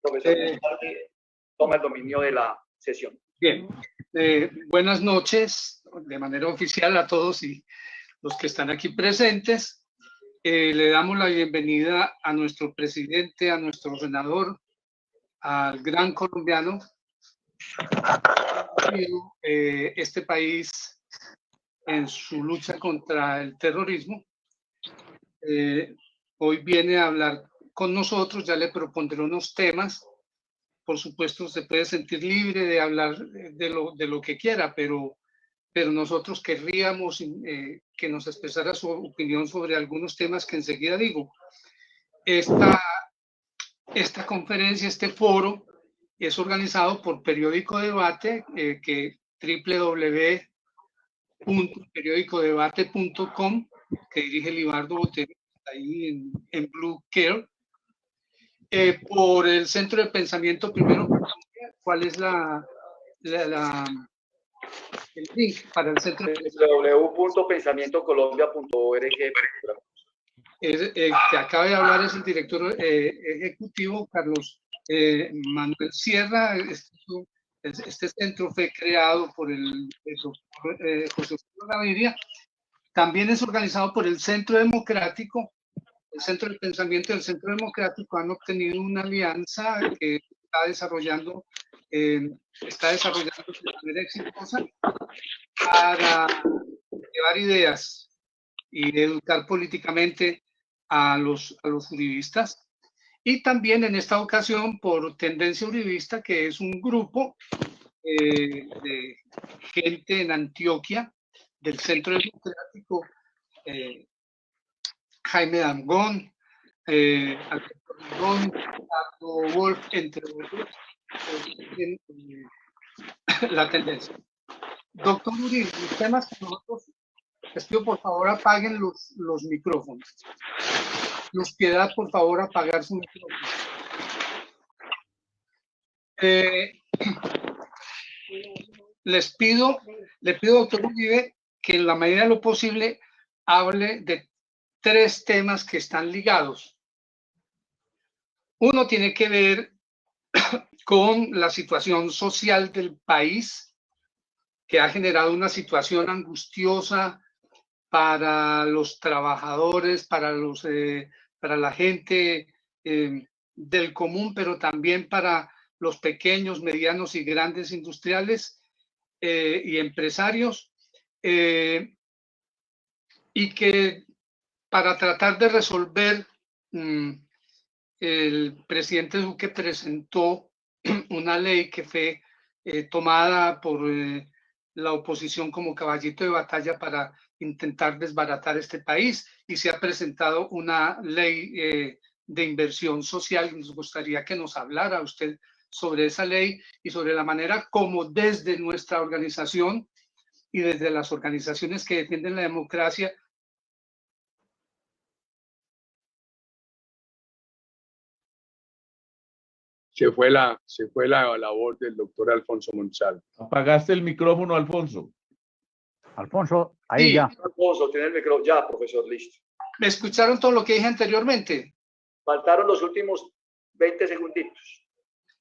Profesor toma el dominio de la sesión. Bien, buenas noches de manera oficial a todos y los que están aquí presentes. Le damos la bienvenida a nuestro presidente, a nuestro senador, al gran colombiano. Este país en su lucha contra el terrorismo. Hoy viene a hablar con nosotros, ya le propondré unos temas. Por supuesto, se puede sentir libre de hablar de lo que quiera, pero nosotros querríamos que nos expresara su opinión sobre algunos temas que enseguida digo. Esta conferencia, este foro, es organizado por Periódico Debate, que www.periodicodebate.com, que dirige Libardo Botero, ahí en Blue Care, por el Centro de Pensamiento Primero. ¿Cuál es el link para el Centro de www.pensamientocolombia.org? que acaba de hablar es el director ejecutivo, Carlos Manuel Sierra. Este centro fue creado por el doctor José Gaviria. También es organizado por el Centro Democrático. El Centro de Pensamiento del Centro Democrático han obtenido una alianza que está desarrollando de manera exitosa para llevar ideas y educar políticamente a los uribistas. Y también en esta ocasión por Tendencia Uribista, que es un grupo de gente en Antioquia del Centro Democrático, Jaime Dangond, Alberto Rindón, Ricardo Wolf, entre otros, la tendencia. Doctor Uribe, los temas que nosotros les pido por favor apaguen los micrófonos. Los Piedad, por favor, apagar su micrófono. Le pido, doctor Uribe, que en la medida de lo posible hable de tres temas que están ligados. Uno tiene que ver con la situación social del país, que ha generado una situación angustiosa para los trabajadores, para la gente del común, pero también para los pequeños, medianos y grandes industriales y empresarios, y que para tratar de resolver, el presidente Duque presentó una ley que fue tomada por la oposición como caballito de batalla para intentar desbaratar este país, y se ha presentado una ley de inversión social. Nos gustaría que nos hablara usted sobre esa ley y sobre la manera como desde nuestra organización y desde las organizaciones que defienden la democracia Se fue la voz del doctor Alfonso Monsalve. Apagaste el micrófono, Alfonso. Alfonso, ahí sí. ya. Alfonso, tiene el micrófono. Ya, profesor, listo. ¿Me escucharon todo lo que dije anteriormente? Faltaron los últimos 20 segunditos.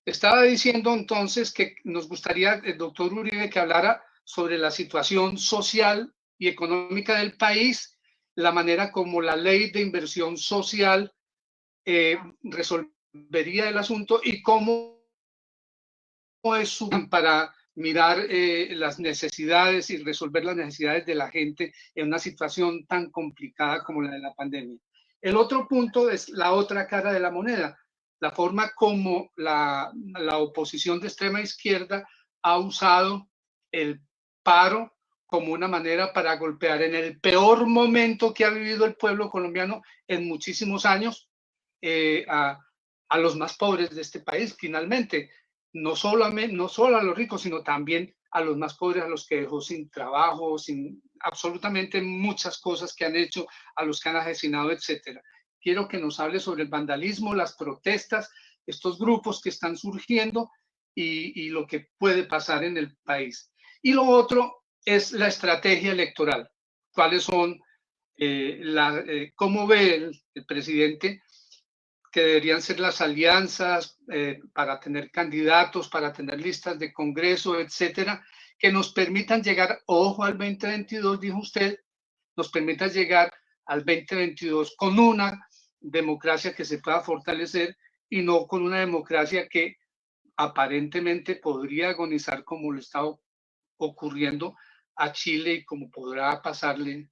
Estaba diciendo entonces que nos gustaría, el doctor Uribe, que hablara sobre la situación social y económica del país, la manera como la ley de inversión social resolvería el asunto y cómo es para mirar las necesidades y resolver las necesidades de la gente en una situación tan complicada como la de la pandemia. El otro punto es la otra cara de la moneda, la forma como la oposición de extrema izquierda ha usado el paro como una manera para golpear en el peor momento que ha vivido el pueblo colombiano en muchísimos años a los más pobres de este país, finalmente. No solo a los ricos, sino también a los más pobres, a los que dejó sin trabajo, sin absolutamente muchas cosas que han hecho, a los que han asesinado, etcétera. Quiero que nos hable sobre el vandalismo, las protestas, estos grupos que están surgiendo y lo que puede pasar en el país. Y lo otro es la estrategia electoral. ¿Cuáles son, cómo ve el presidente que deberían ser las alianzas para tener candidatos, para tener listas de congreso, etcétera, que nos permitan llegar, ojo, al 2022, dijo usted, nos permita llegar al 2022 con una democracia que se pueda fortalecer y no con una democracia que aparentemente podría agonizar como lo está ocurriendo a Chile y como podrá pasarle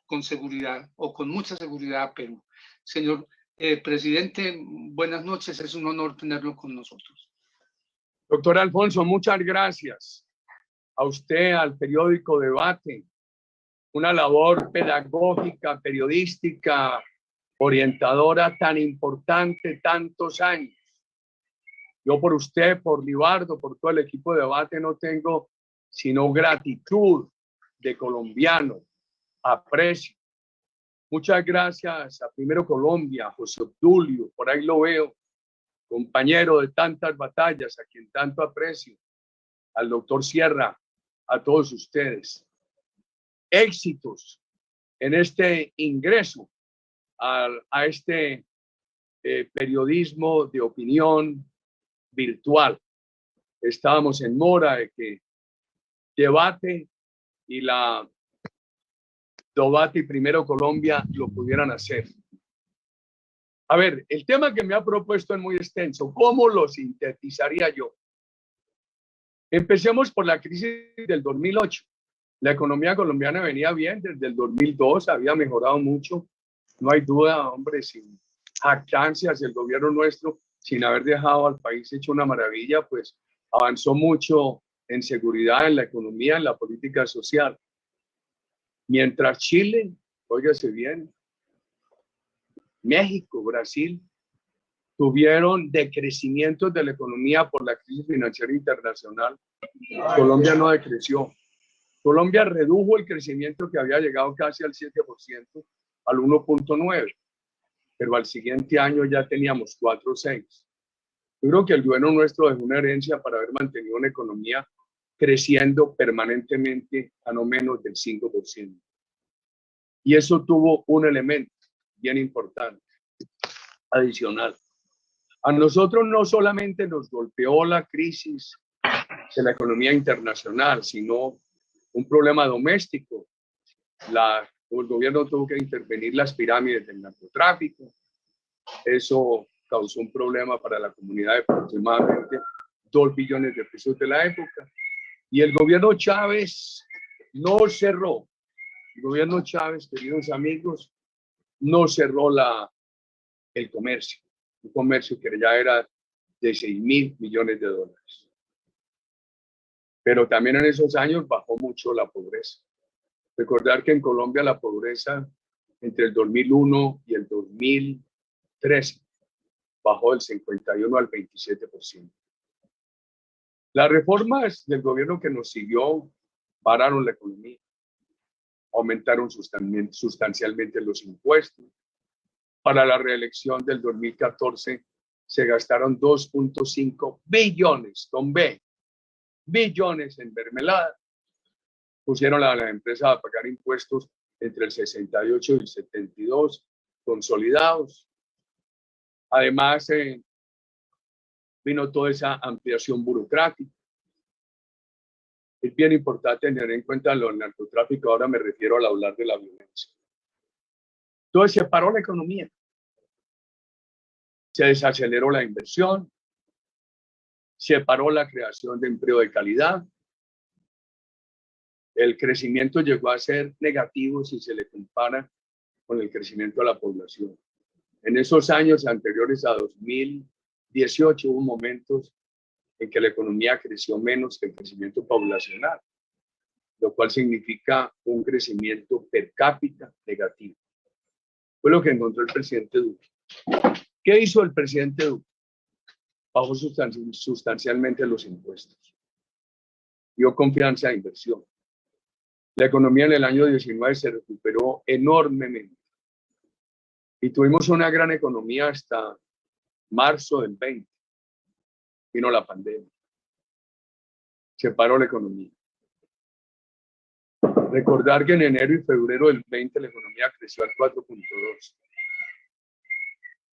con seguridad o con mucha seguridad a Perú. Señor presidente, buenas noches, es un honor tenerlo con nosotros. Doctor Alfonso, muchas gracias a usted, al periódico Debate, una labor pedagógica, periodística, orientadora tan importante tantos años. Yo por usted, por Libardo, por todo el equipo de Debate no tengo sino gratitud de colombiano, aprecio. Muchas gracias a Primero Colombia, a José Obdulio, por ahí lo veo, compañero de tantas batallas, a quien tanto aprecio, al doctor Sierra, a todos ustedes. Éxitos en este ingreso a este periodismo de opinión virtual. Estábamos en mora de que Debate y Debate y Primero Colombia lo pudieran hacer. A ver, el tema que me ha propuesto es muy extenso. ¿Cómo lo sintetizaría yo? Empecemos por la crisis del 2008. La economía colombiana venía bien desde el 2002, había mejorado mucho. No hay duda, hombre, sin jactancias, el gobierno nuestro, sin haber dejado al país hecho una maravilla, pues avanzó mucho en seguridad, en la economía, en la política social. Mientras Chile, óigase bien, México, Brasil, tuvieron decrecimientos de la economía por la crisis financiera internacional. Colombia no decreció. Colombia redujo el crecimiento que había llegado casi al 7%, al 1.9%, pero al siguiente año ya teníamos 4.6%. Yo creo que el gobierno nuestro dejó una herencia para haber mantenido una economía creciendo permanentemente a no menos del 5%. Y eso tuvo un elemento bien importante, adicional. A nosotros no solamente nos golpeó la crisis de la economía internacional, sino un problema doméstico. El gobierno tuvo que intervenir las pirámides del narcotráfico. Eso causó un problema para la comunidad de aproximadamente 2 billones de pesos de la época. Y el gobierno Chávez no cerró. El gobierno Chávez, queridos amigos, no cerró el comercio. Un comercio que ya era de 6.000 millones de dólares. Pero también en esos años bajó mucho la pobreza. Recordar que en Colombia la pobreza entre el 2001 y el 2013 bajó del 51 al 27%. Las reformas del gobierno que nos siguió pararon la economía, aumentaron sustancialmente los impuestos. Para la reelección del 2014 se gastaron 2.5 billones, con B, billones en mermelada. Pusieron a las empresas a pagar impuestos entre el 68 y el 72, consolidados. Además, vino toda esa ampliación burocrática. Es bien importante tener en cuenta lo del narcotráfico, ahora me refiero al hablar de la violencia. Entonces se paró la economía, se desaceleró la inversión, se paró la creación de empleo de calidad, el crecimiento llegó a ser negativo si se le compara con el crecimiento de la población. En esos años anteriores a 2018 hubo momentos en que la economía creció menos que el crecimiento poblacional, lo cual significa un crecimiento per cápita negativo. Fue lo que encontró el presidente Duque. ¿Qué hizo el presidente Duque? Bajó sustancialmente los impuestos. Dio confianza a inversión. La economía en el año 19 se recuperó enormemente. Y tuvimos una gran economía hasta marzo del 20. Vino la pandemia. Se paró la economía. Recordar que en enero y febrero del 20 la economía creció al 4.2.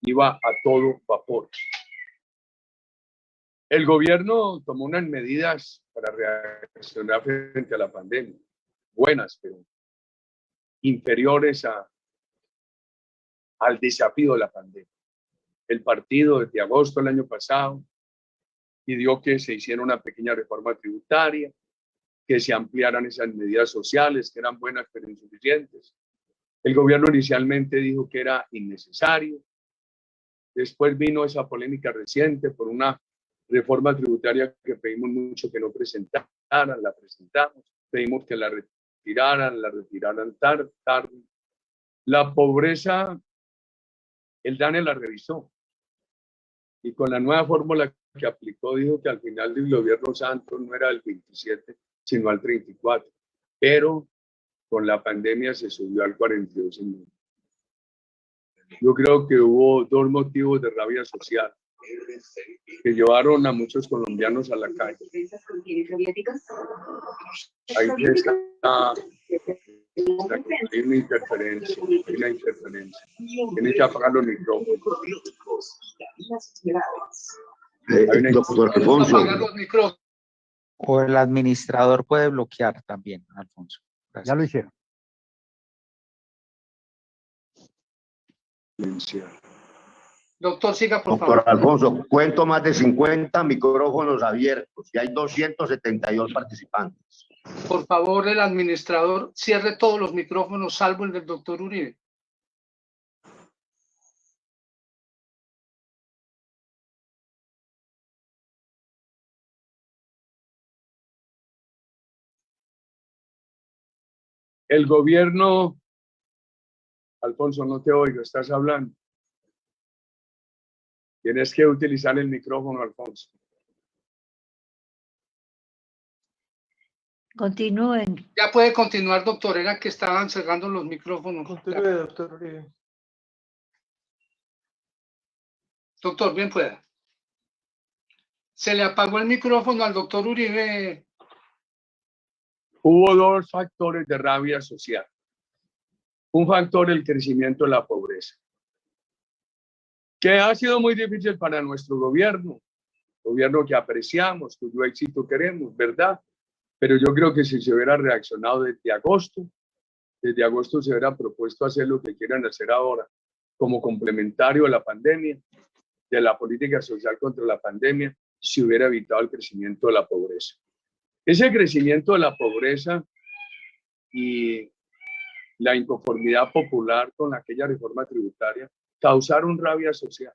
iba a todo vapor. El gobierno tomó unas medidas para reaccionar frente a la pandemia, buenas, pero inferiores al desafío de la pandemia. El partido desde agosto del año pasado pidió que se hiciera una pequeña reforma tributaria, que se ampliaran esas medidas sociales, que eran buenas pero insuficientes. El gobierno inicialmente dijo que era innecesario. Después vino esa polémica reciente por una reforma tributaria que pedimos mucho que no presentaran, la presentamos, pedimos que la retiraran tarde. La pobreza, el DANE la revisó y con la nueva fórmula que aplicó dijo que al final del gobierno Santos no era el 27, sino al 34, pero con la pandemia se subió al 42,5. Yo creo que hubo dos motivos de rabia social que llevaron a muchos colombianos a la calle. Ahí está, hay una interferencia, Tiene que apagar los micrófonos. Doctor Alfonso. Apagar los micrófonos. O el administrador puede bloquear también, Alfonso. Gracias. Ya lo hicieron. Doctor, siga, por Doctor favor. Alfonso, cuento más de 50 micrófonos abiertos y hay 272 participantes. Por favor, el administrador cierre todos los micrófonos, salvo el del doctor Uribe. El gobierno, Alfonso, no te oigo, estás hablando. Tienes que utilizar el micrófono, Alfonso. Continúen. Ya puede continuar, doctor, era que estaban cerrando los micrófonos. Continúe, doctor Uribe. Doctor, bien pueda. Se le apagó el micrófono al doctor Uribe. Hubo dos factores de rabia social. Un factor, el crecimiento de la pobreza, que ha sido muy difícil para nuestro gobierno que apreciamos, cuyo éxito queremos, ¿verdad? Pero yo creo que si se hubiera reaccionado desde agosto se hubiera propuesto hacer lo que quieran hacer ahora, como complementario a la pandemia, de la política social contra la pandemia, se hubiera evitado el crecimiento de la pobreza. Ese crecimiento de la pobreza y la inconformidad popular con aquella reforma tributaria causaron rabia social.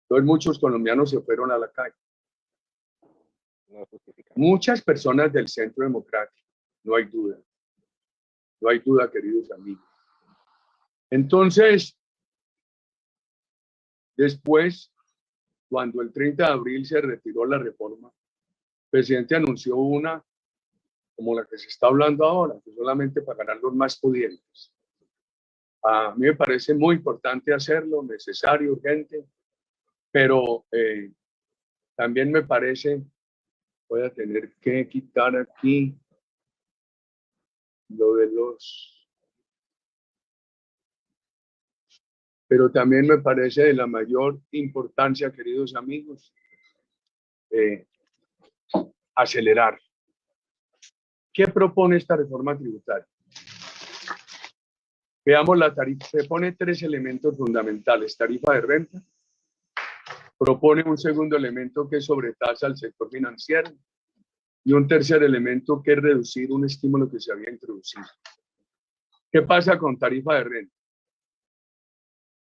Entonces muchos colombianos se fueron a la calle. Muchas personas del centro democrático, no hay duda. No hay duda, queridos amigos. Entonces, después, cuando el 30 de abril se retiró la reforma, el presidente anunció una como la que se está hablando ahora, que solamente pagarán los más pudientes. A mí me parece muy importante hacerlo, necesario, urgente, pero también me parece, voy a tener que quitar aquí lo de los... Pero también me parece de la mayor importancia, queridos amigos, acelerar. ¿Qué propone esta reforma tributaria? Veamos la tarifa. Se pone tres elementos fundamentales. Tarifa de renta. Propone un segundo elemento que es sobretasa al sector financiero. Y un tercer elemento que es reducir un estímulo que se había introducido. ¿Qué pasa con tarifa de renta?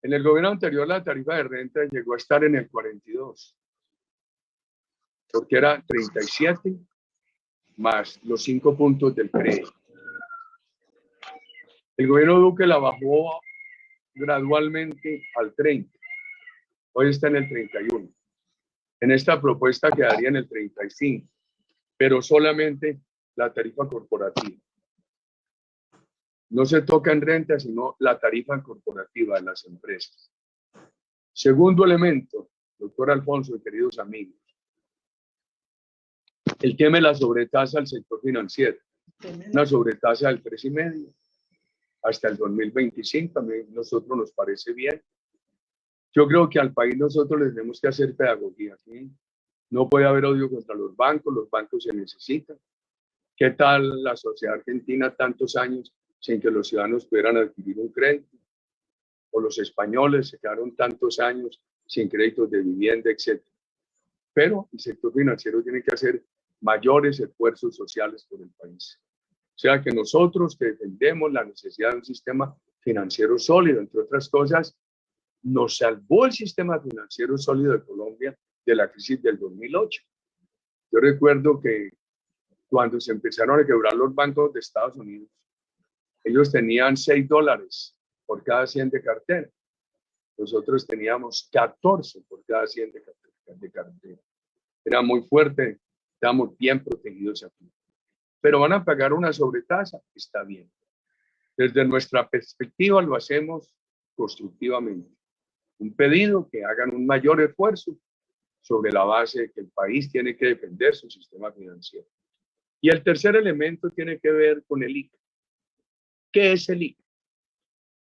En el gobierno anterior la tarifa de renta llegó a estar en el 42. Porque era 37 más los 5 puntos del crédito. El gobierno Duque la bajó gradualmente al 30. Hoy está en el 31. En esta propuesta quedaría en el 35, pero solamente la tarifa corporativa. No se toca en renta, sino la tarifa corporativa de las empresas. Segundo elemento, doctor Alfonso y queridos amigos, el tema de la sobretasa al sector financiero. Una sobretasa del 3,5 hasta el 2025. A nosotros nos parece bien. Yo creo que al país nosotros le tenemos que hacer pedagogía, ¿sí? No puede haber odio contra los bancos se necesitan. ¿Qué tal la sociedad argentina tantos años sin que los ciudadanos pudieran adquirir un crédito? O los españoles se quedaron tantos años sin créditos de vivienda, etc. Pero el sector financiero tiene que hacer mayores esfuerzos sociales por el país. O sea que nosotros que defendemos la necesidad de un sistema financiero sólido, entre otras cosas, nos salvó el sistema financiero sólido de Colombia de la crisis del 2008. Yo recuerdo que cuando se empezaron a quebrar los bancos de Estados Unidos, ellos tenían $6 por cada 100 de cartera. Nosotros teníamos 14 por cada 100 de cartera. Era muy fuerte, estábamos bien protegidos aquí. Pero van a pagar una sobretasa, está bien. Desde nuestra perspectiva lo hacemos constructivamente. Un pedido que hagan un mayor esfuerzo sobre la base de que el país tiene que defender su sistema financiero. Y el tercer elemento tiene que ver con el ICA. ¿Qué es el ICA?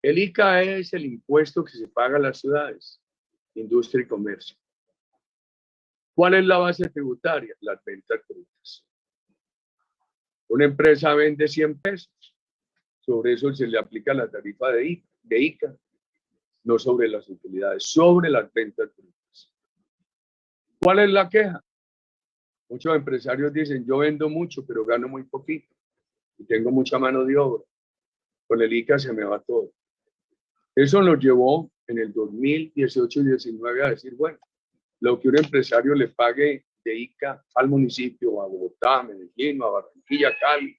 El ICA es el impuesto que se paga a las ciudades, industria y comercio. ¿Cuál es la base tributaria? Las ventas brutas. Una empresa vende 100 pesos. Sobre eso se le aplica la tarifa de ICA, no sobre las utilidades, sobre las ventas brutas. ¿Cuál es la queja? Muchos empresarios dicen, yo vendo mucho, pero gano muy poquito y tengo mucha mano de obra. Con el ICA se me va todo. Eso nos llevó en el 2018 y 2019 a decir, bueno, lo que un empresario le pague de ICA al municipio, a Bogotá, a Medellín, a Barranquilla, Cali,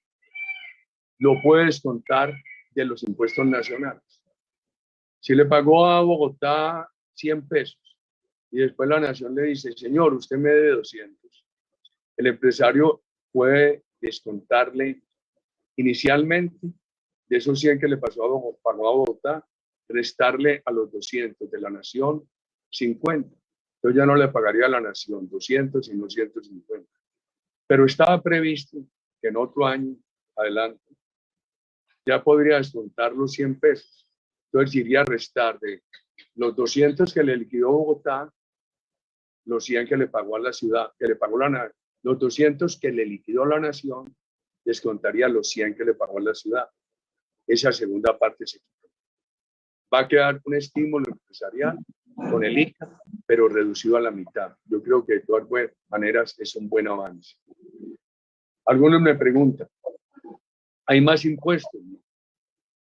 lo puede descontar de los impuestos nacionales. Si le pagó a Bogotá 100 pesos y después la nación le dice, señor, usted me debe 200, el empresario puede descontarle inicialmente de esos 100 que le pagó a Bogotá, restarle a los 200 de la nación 50. Entonces ya no le pagaría a la nación 200, sino 150. Pero estaba previsto que en otro año adelante ya podría descontar los 100 pesos. Entonces iría a restar de los 200 que le liquidó Bogotá, los 100 que le pagó a la ciudad, que le pagó los 200 que le liquidó la nación, descontaría los 100 que le pagó a la ciudad. Esa segunda parte se quitó. Va a quedar un estímulo empresarial con el ICA, pero reducido a la mitad. Yo creo que de todas maneras es un buen avance. Algunos me preguntan, ¿hay más impuestos?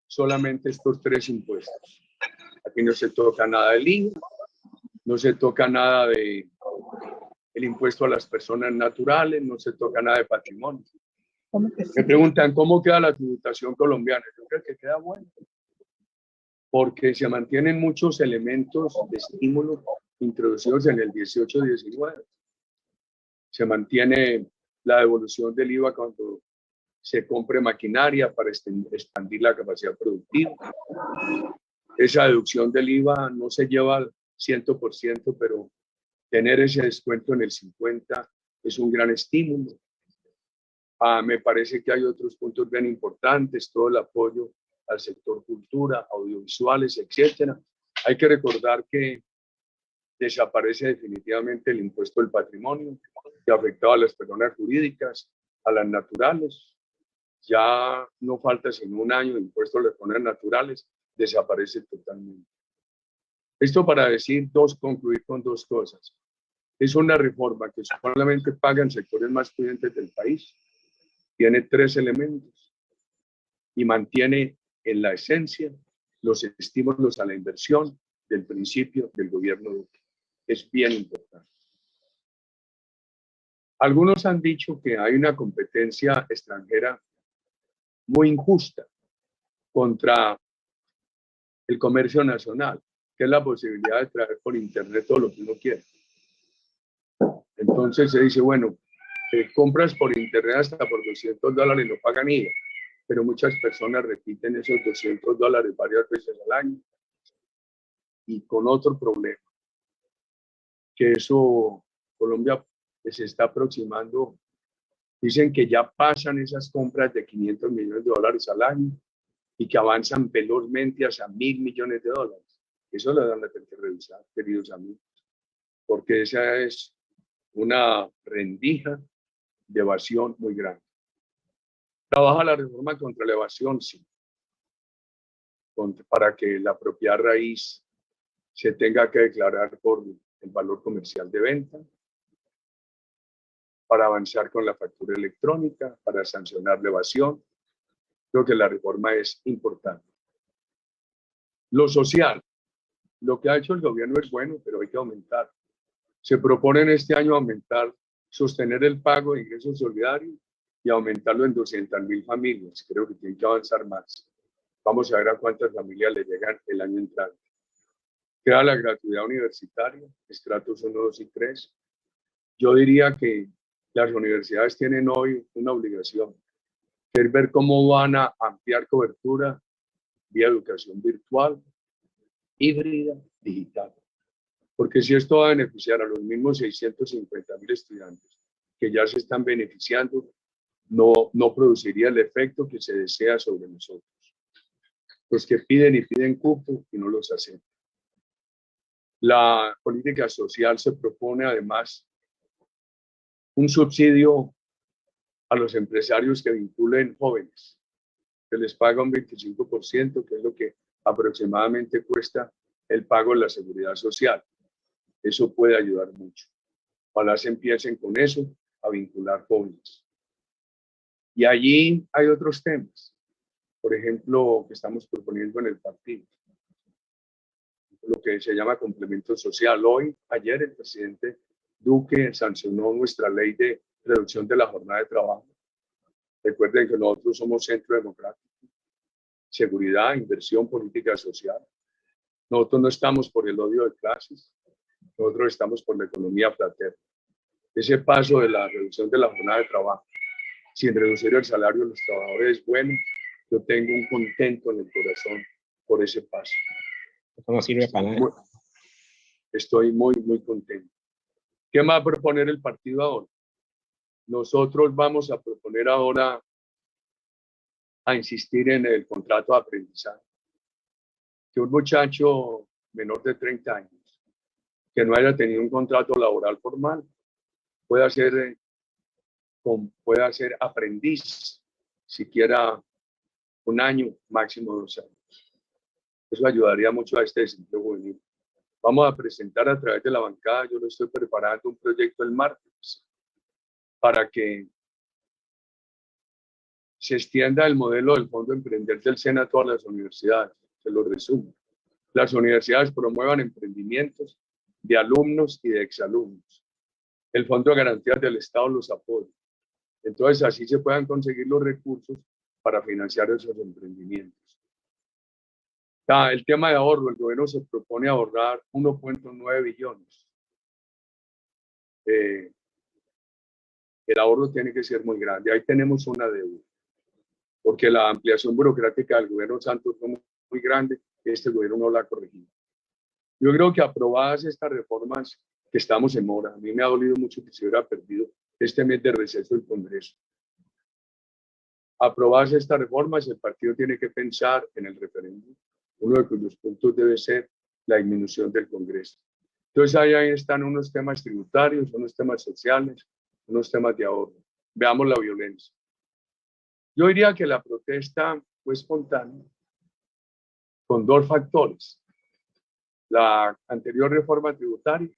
Solamente estos 3 impuestos. Aquí no se toca nada del IVA, no se toca nada de el impuesto a las personas naturales, no se toca nada de patrimonio. Me preguntan, ¿cómo queda la tributación colombiana? Yo creo que queda bueno, porque se mantienen muchos elementos de estímulo introducidos en el 18-19. Se mantiene la devolución del IVA cuando se compre maquinaria para expandir la capacidad productiva. Esa deducción del IVA no se lleva al 100%, pero tener ese descuento en el 50% es un gran estímulo. Me parece que hay otros puntos bien importantes, todo el apoyo al sector cultura, audiovisuales, etcétera. Hay que recordar que desaparece definitivamente el impuesto del patrimonio, que afectaba a las personas jurídicas, a las naturales. Ya no falta sino un año de impuesto a las personas naturales, desaparece totalmente. Esto para concluir con 2 cosas. Es una reforma que solamente pagan sectores más pudientes del país. Tiene 3 elementos y mantiene en la esencia los estímulos a la inversión del principio del gobierno Duque. Es bien importante. Algunos han dicho que hay una competencia extranjera muy injusta contra el comercio nacional, que es la posibilidad de traer por internet todo lo que uno quiere. Entonces se dice, bueno, compras por internet hasta por $200 y no pagan IVA, pero muchas personas repiten esos $200 varias veces al año. Y con otro problema, que eso Colombia se está aproximando, dicen que ya pasan esas compras de $500 millones al año y que avanzan velozmente hacia $1.000 millones. Eso lo van a tener que revisar, queridos amigos, porque esa es una rendija de evasión muy grande. ¿Trabaja la reforma contra la evasión? Sí. Para que la propiedad raíz se tenga que declarar por el valor comercial de venta, para avanzar con la factura electrónica, para sancionar la evasión. Creo que la reforma es importante. Lo social, lo que ha hecho el gobierno es bueno, pero hay que aumentar. Se propone en este año aumentar, sostener el pago de ingresos solidarios y aumentarlo en 200.000 familias. Creo que tiene que avanzar más. Vamos a ver a cuántas familias le llegan el año entrante. Crea la gratuidad universitaria, estratos 1, 2 y 3. Yo diría que las universidades tienen hoy una obligación, que es ver cómo van a ampliar cobertura vía educación virtual, híbrida, digital. Porque si esto va a beneficiar a los mismos 650.000 estudiantes que ya se están beneficiando, no produciría el efecto que se desea sobre nosotros. Los que piden y piden cupo y no los hacen. La política social se propone además un subsidio a los empresarios que vinculen jóvenes, que les paga un 25%, que es lo que aproximadamente cuesta el pago de la seguridad social. Eso puede ayudar mucho. Ojalá se empiecen con eso a vincular jóvenes. Y allí hay otros temas, por ejemplo, que estamos proponiendo en el partido, lo que se llama complemento social. Ayer el presidente Duque sancionó nuestra ley de reducción de la jornada de trabajo. Recuerden que nosotros somos centro democrático, seguridad, inversión, política social. Nosotros no estamos por el odio de clases, nosotros estamos por la economía fraterna. Ese paso de la reducción de la jornada de trabajo, sin reducir el salario de los trabajadores, es bueno. Yo tengo un contento en el corazón por ese paso. Eso no sirve para nada. Estoy muy, muy contento. ¿Qué más va a proponer el partido ahora? Nosotros vamos a proponer ahora a insistir en el contrato de aprendizaje. Que un muchacho menor de 30 años que no haya tenido un contrato laboral formal pueda ser aprendiz siquiera un año, máximo 2 años. Eso ayudaría mucho a este desempleo juvenil. Vamos a presentar a través de la bancada, yo lo estoy preparando, un proyecto el martes para que se extienda el modelo del Fondo Emprender del SENA a todas las universidades. Se lo resumo. Las universidades promuevan emprendimientos de alumnos y de exalumnos. El Fondo de Garantías del Estado los apoya. Entonces, así se puedan conseguir los recursos para financiar esos emprendimientos. El tema de ahorro, el gobierno se propone ahorrar 1.9 billones. El ahorro tiene que ser muy grande. Ahí tenemos una deuda, porque la ampliación burocrática del gobierno Santos fue muy grande, este gobierno no la ha corregido. Yo creo que aprobadas estas reformas, que estamos en mora, a mí me ha dolido mucho que se hubiera perdido este mes de receso del Congreso. Aprobadas estas reformas, el partido tiene que pensar en el referéndum, uno de cuyos puntos debe ser la disminución del Congreso. Entonces ahí están unos temas tributarios, unos temas sociales, unos temas de ahorro. Veamos la violencia. Yo diría que la protesta fue espontánea con 2 factores. La anterior reforma tributaria,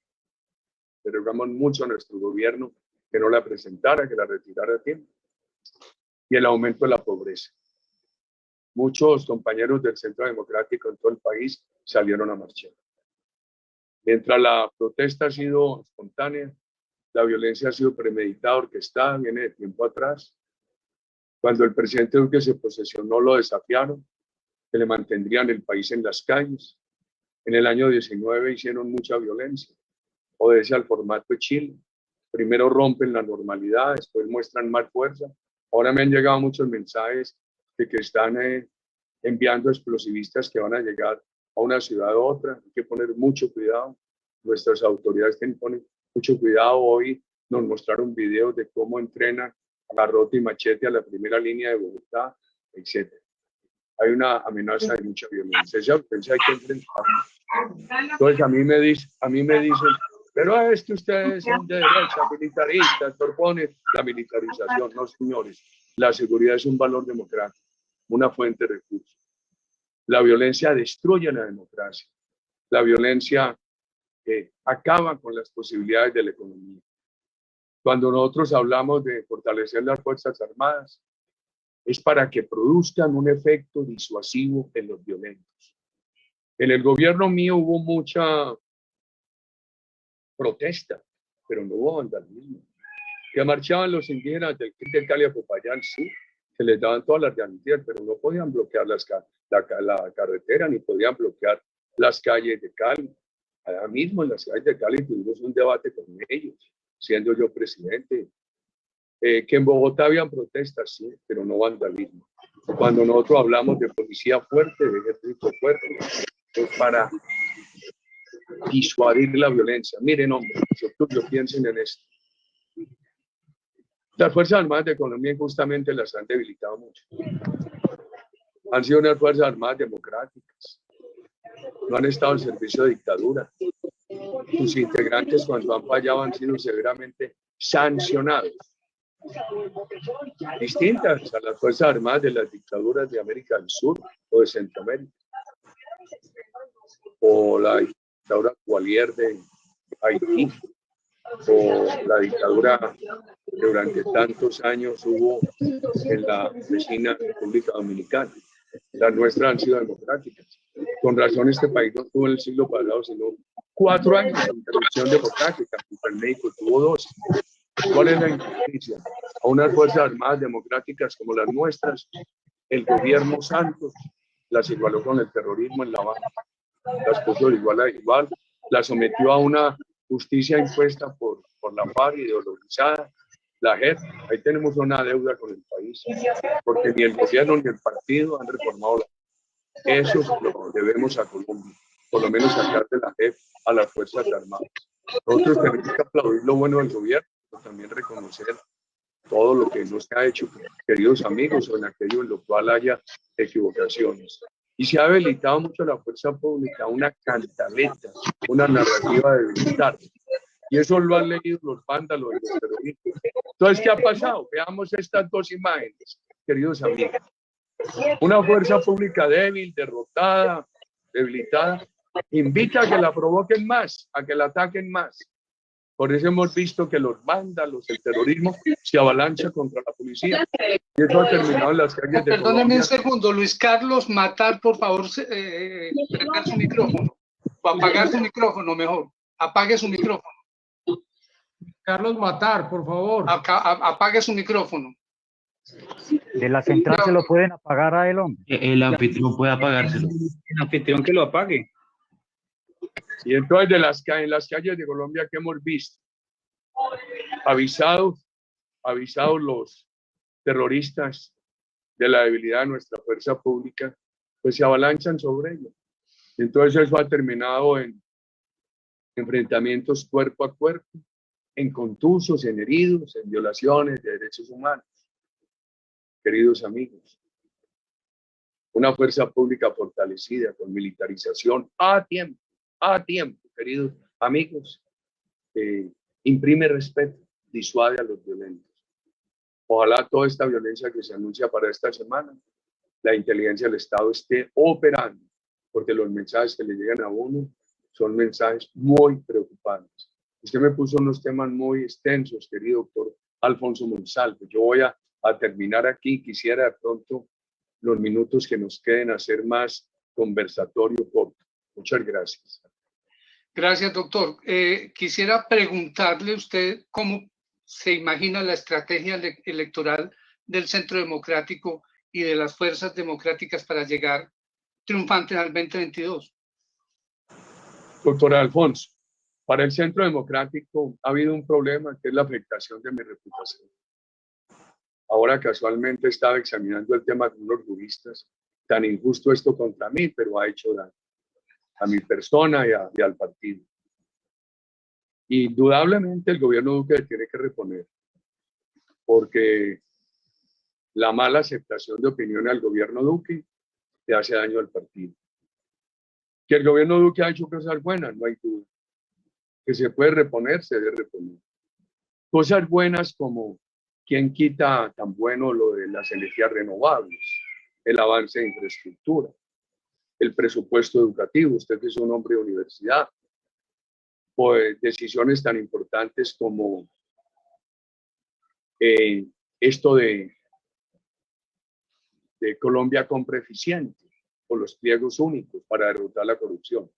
le rogamos mucho a nuestro gobierno que no la presentara, que la retirara a tiempo, y el aumento de la pobreza. Muchos compañeros del Centro Democrático en todo el país salieron a marchar. Mientras la protesta ha sido espontánea, la violencia ha sido premeditada, orquestada, viene de tiempo atrás. Cuando el presidente Duque se posesionó, lo desafiaron, que le mantendrían el país en las calles. En el año 19 hicieron mucha violencia, obedece al formato de Chile. Primero rompen la normalidad, después muestran más fuerza. Ahora me han llegado muchos mensajes de que están enviando explosivistas que van a llegar a una ciudad u otra. Hay que poner mucho cuidado. Nuestras autoridades tienen que poner mucho cuidado. Hoy nos mostraron videos de cómo entrenan a garrote y machete a la primera línea de Bogotá, etc. hay una amenaza de mucha violencia. Esa violencia hay que enfrentarla. Entonces a mí me dicen, pero es que ustedes son de derecha, militaristas, proponen la militarización. No, señores, la seguridad es un valor democrático, una fuente de recursos. La violencia destruye la democracia. La violencia acaba con las posibilidades de la economía. Cuando nosotros hablamos de fortalecer las Fuerzas Armadas, es para que produzcan un efecto disuasivo en los violentos. En el gobierno mío hubo mucha protesta, pero no hubo vandalismo. Que marchaban los indígenas del Cali a Popayán, sí, se les daban todas las garantías, pero no podían bloquear la carretera, ni podían bloquear las calles de Cali. Allá mismo en las calles de Cali tuvimos un debate con ellos, siendo yo presidente. Que en Bogotá habían protestas, sí, pero no vandalismo. Cuando nosotros hablamos de policía fuerte, de ejército fuerte, es para disuadir la violencia. Miren, hombre, yo piensen en esto. Las Fuerzas Armadas de Colombia justamente las han debilitado mucho. Han sido unas Fuerzas Armadas democráticas. No han estado al servicio de dictadura. Sus integrantes, cuando han fallado, han sido severamente sancionados. Distintas a las Fuerzas Armadas de las dictaduras de América del Sur o de Centroamérica, o la dictadura Gualier de Haití, o la dictadura que durante tantos años hubo en la vecina República Dominicana. Las nuestras han sido democráticas. Con razón este país no tuvo en el siglo pasado sino 4 años de interrupción democrática, el México tuvo 2. ¿Cuál es la injusticia? A unas Fuerzas Armadas democráticas como las nuestras, el gobierno Santos las igualó con el terrorismo en La Habana, las puso de igual a igual, las sometió a una justicia impuesta por la FARC, ideologizada, la JEP. Ahí tenemos una deuda con el país, porque ni el gobierno ni el partido han reformado la JEP. Eso lo debemos a Colombia, por lo menos sacar de la JEP a las Fuerzas Armadas. Nosotros tenemos que aplaudir lo bueno del gobierno, pero también reconocer todo lo que no se ha hecho, queridos amigos, o en aquello en lo cual haya equivocaciones. Y se ha habilitado mucho la fuerza pública, una cantaleta, una narrativa de militar. Y eso lo han leído los vándalos y los terroristas. Entonces, ¿qué ha pasado? Veamos estas 2 imágenes, queridos amigos. Una fuerza pública débil, derrotada, debilitada, invita a que la provoquen más, a que la ataquen más. Por eso hemos visto que los vándalos, el terrorismo, se avalancha contra la policía. Y eso ha terminado en las calles de Perdóneme un segundo, Luis Carlos Matar, por favor, prender su micrófono. O apagar su micrófono, mejor. Apague su micrófono. Carlos Matar, por favor. Apague su micrófono. De la central se lo pueden apagar a él, hombre. El anfitrión puede apagárselo. El anfitrión que lo apague. Y entonces en las calles de Colombia que hemos visto, avisados los terroristas de la debilidad de nuestra fuerza pública, pues se avalanchan sobre ellos. Y entonces eso ha terminado en enfrentamientos cuerpo a cuerpo, en contusos, en heridos, en violaciones de derechos humanos. Queridos amigos, una fuerza pública fortalecida con militarización a tiempo, queridos amigos, imprime respeto, disuade a los violentos. Ojalá toda esta violencia que se anuncia para esta semana, la inteligencia del Estado esté operando, porque los mensajes que le llegan a uno son mensajes muy preocupantes. Usted me puso unos temas muy extensos, querido doctor Alfonso Monsalve. Yo voy a terminar aquí. Quisiera de pronto los minutos que nos queden hacer más conversatorio corto. Muchas gracias. Gracias, doctor. Quisiera preguntarle a usted cómo se imagina la estrategia electoral del Centro Democrático y de las fuerzas democráticas para llegar triunfantes al 2022. Doctor Alfonso, para el Centro Democrático ha habido un problema que es la afectación de mi reputación. Ahora casualmente estaba examinando el tema con unos juristas, tan injusto esto contra mí, pero ha hecho daño a mi persona y al partido. Indudablemente el gobierno Duque tiene que reponer, porque la mala aceptación de opinión al gobierno Duque le hace daño al partido. Que el gobierno Duque ha hecho cosas buenas, no hay duda. Que se puede reponer, se debe reponer. Cosas buenas como quién quita tan bueno lo de las energías renovables, el avance de infraestructura, el presupuesto educativo, usted que es un hombre de universidad, pues decisiones tan importantes como esto de Colombia compra eficiente o los pliegos únicos para derrotar la corrupción.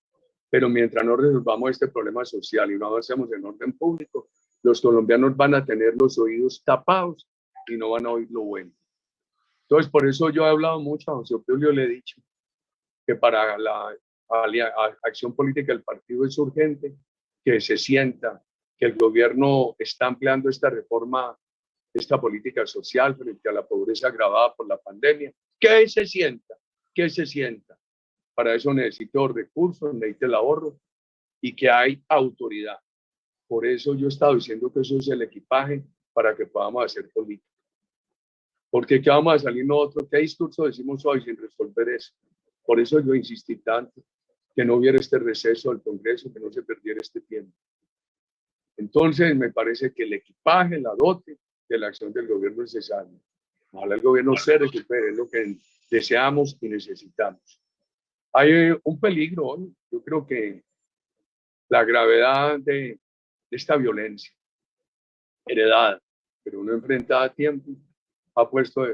Pero mientras no resolvamos este problema social y no avancemos en orden público, los colombianos van a tener los oídos tapados y no van a oír lo bueno. Entonces, por eso yo he hablado mucho, a José Obdulio le he dicho que para la acción política del partido es urgente que se sienta que el gobierno está ampliando esta reforma, esta política social frente a la pobreza agravada por la pandemia. Que se sienta, que se sienta. Para eso necesito recursos, necesito el ahorro y que hay autoridad. Por eso yo he estado diciendo que eso es el equipaje para que podamos hacer política. Porque ¿qué vamos a salir nosotros? ¿Qué discurso decimos hoy sin resolver eso? Por eso yo insistí tanto que no hubiera este receso del Congreso, que no se perdiera este tiempo. Entonces me parece que el equipaje, la dote de la acción del gobierno es necesario. Ojalá el gobierno se recupere, es lo que deseamos y necesitamos. Hay un peligro hoy. Yo creo que la gravedad de esta violencia heredada, pero no enfrentada a tiempo, ha puesto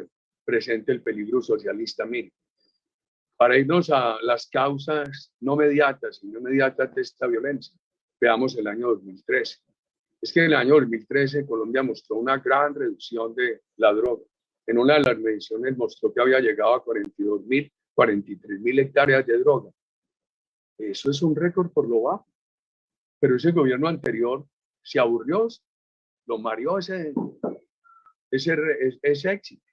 presente el peligro socialista. Mire, para irnos a las causas no mediatas y no inmediatas de esta violencia, veamos el año 2013. Es que en el año 2013 Colombia mostró una gran reducción de la droga. En una de las mediciones mostró que había llegado a 43.000 hectáreas de droga. Eso es un récord por lo bajo. Pero ese gobierno anterior se aburrió, lo mareó ese éxito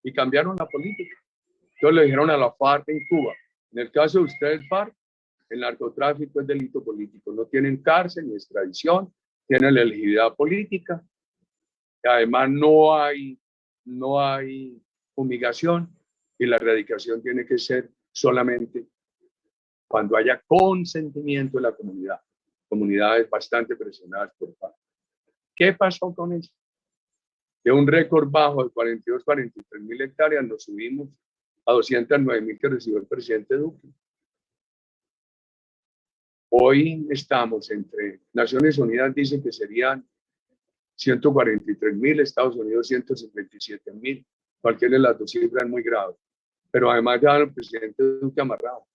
y cambiaron la política. Entonces le dijeron a la FARC en Cuba, en el caso de ustedes FARC, el narcotráfico es delito político, no tienen cárcel ni extradición, tienen la elegibilidad política, y además no hay fumigación y la erradicación tiene que ser solamente cuando haya consentimiento de la comunidad. Comunidades bastante presionadas por FARC. ¿Qué pasó con eso? De un récord bajo de 43.000 hectáreas nos subimos a 209.000 que recibió el presidente Duque. Hoy estamos entre Naciones Unidas dice que serían 143.000, Estados Unidos 157.000, cualquiera de las dos cifras es muy grave. Pero además ya el presidente Duque amarrado.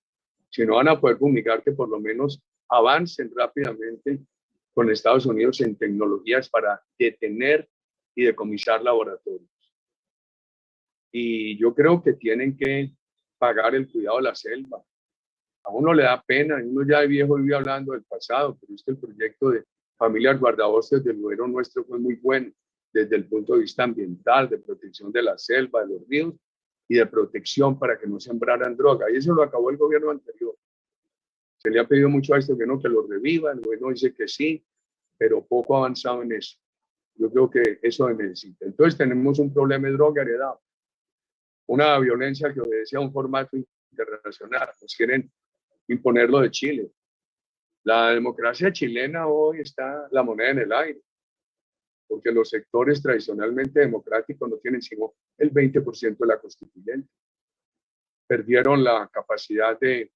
Si no van a poder comunicar que por lo menos avancen rápidamente con Estados Unidos en tecnologías para detener y decomisar laboratorios. Y yo creo que tienen que pagar el cuidado de la selva. A uno le da pena, uno ya de viejo vive hablando del pasado, pero el proyecto de Familias Guardabosques del gobierno nuestro fue muy bueno desde el punto de vista ambiental, de protección de la selva, de los ríos y de protección para que no sembraran droga. Y eso lo acabó el gobierno anterior. Se le ha pedido mucho a este gobierno que lo reviva, el gobierno dice que sí, pero poco ha avanzado en eso. Yo creo que eso se necesita. Entonces tenemos un problema de droga heredado, una violencia que obedece a un formato internacional. Nos quieren imponerlo de Chile. La democracia chilena hoy está la moneda en el aire, porque los sectores tradicionalmente democráticos no tienen sino el 20% de la constituyente. Perdieron la capacidad de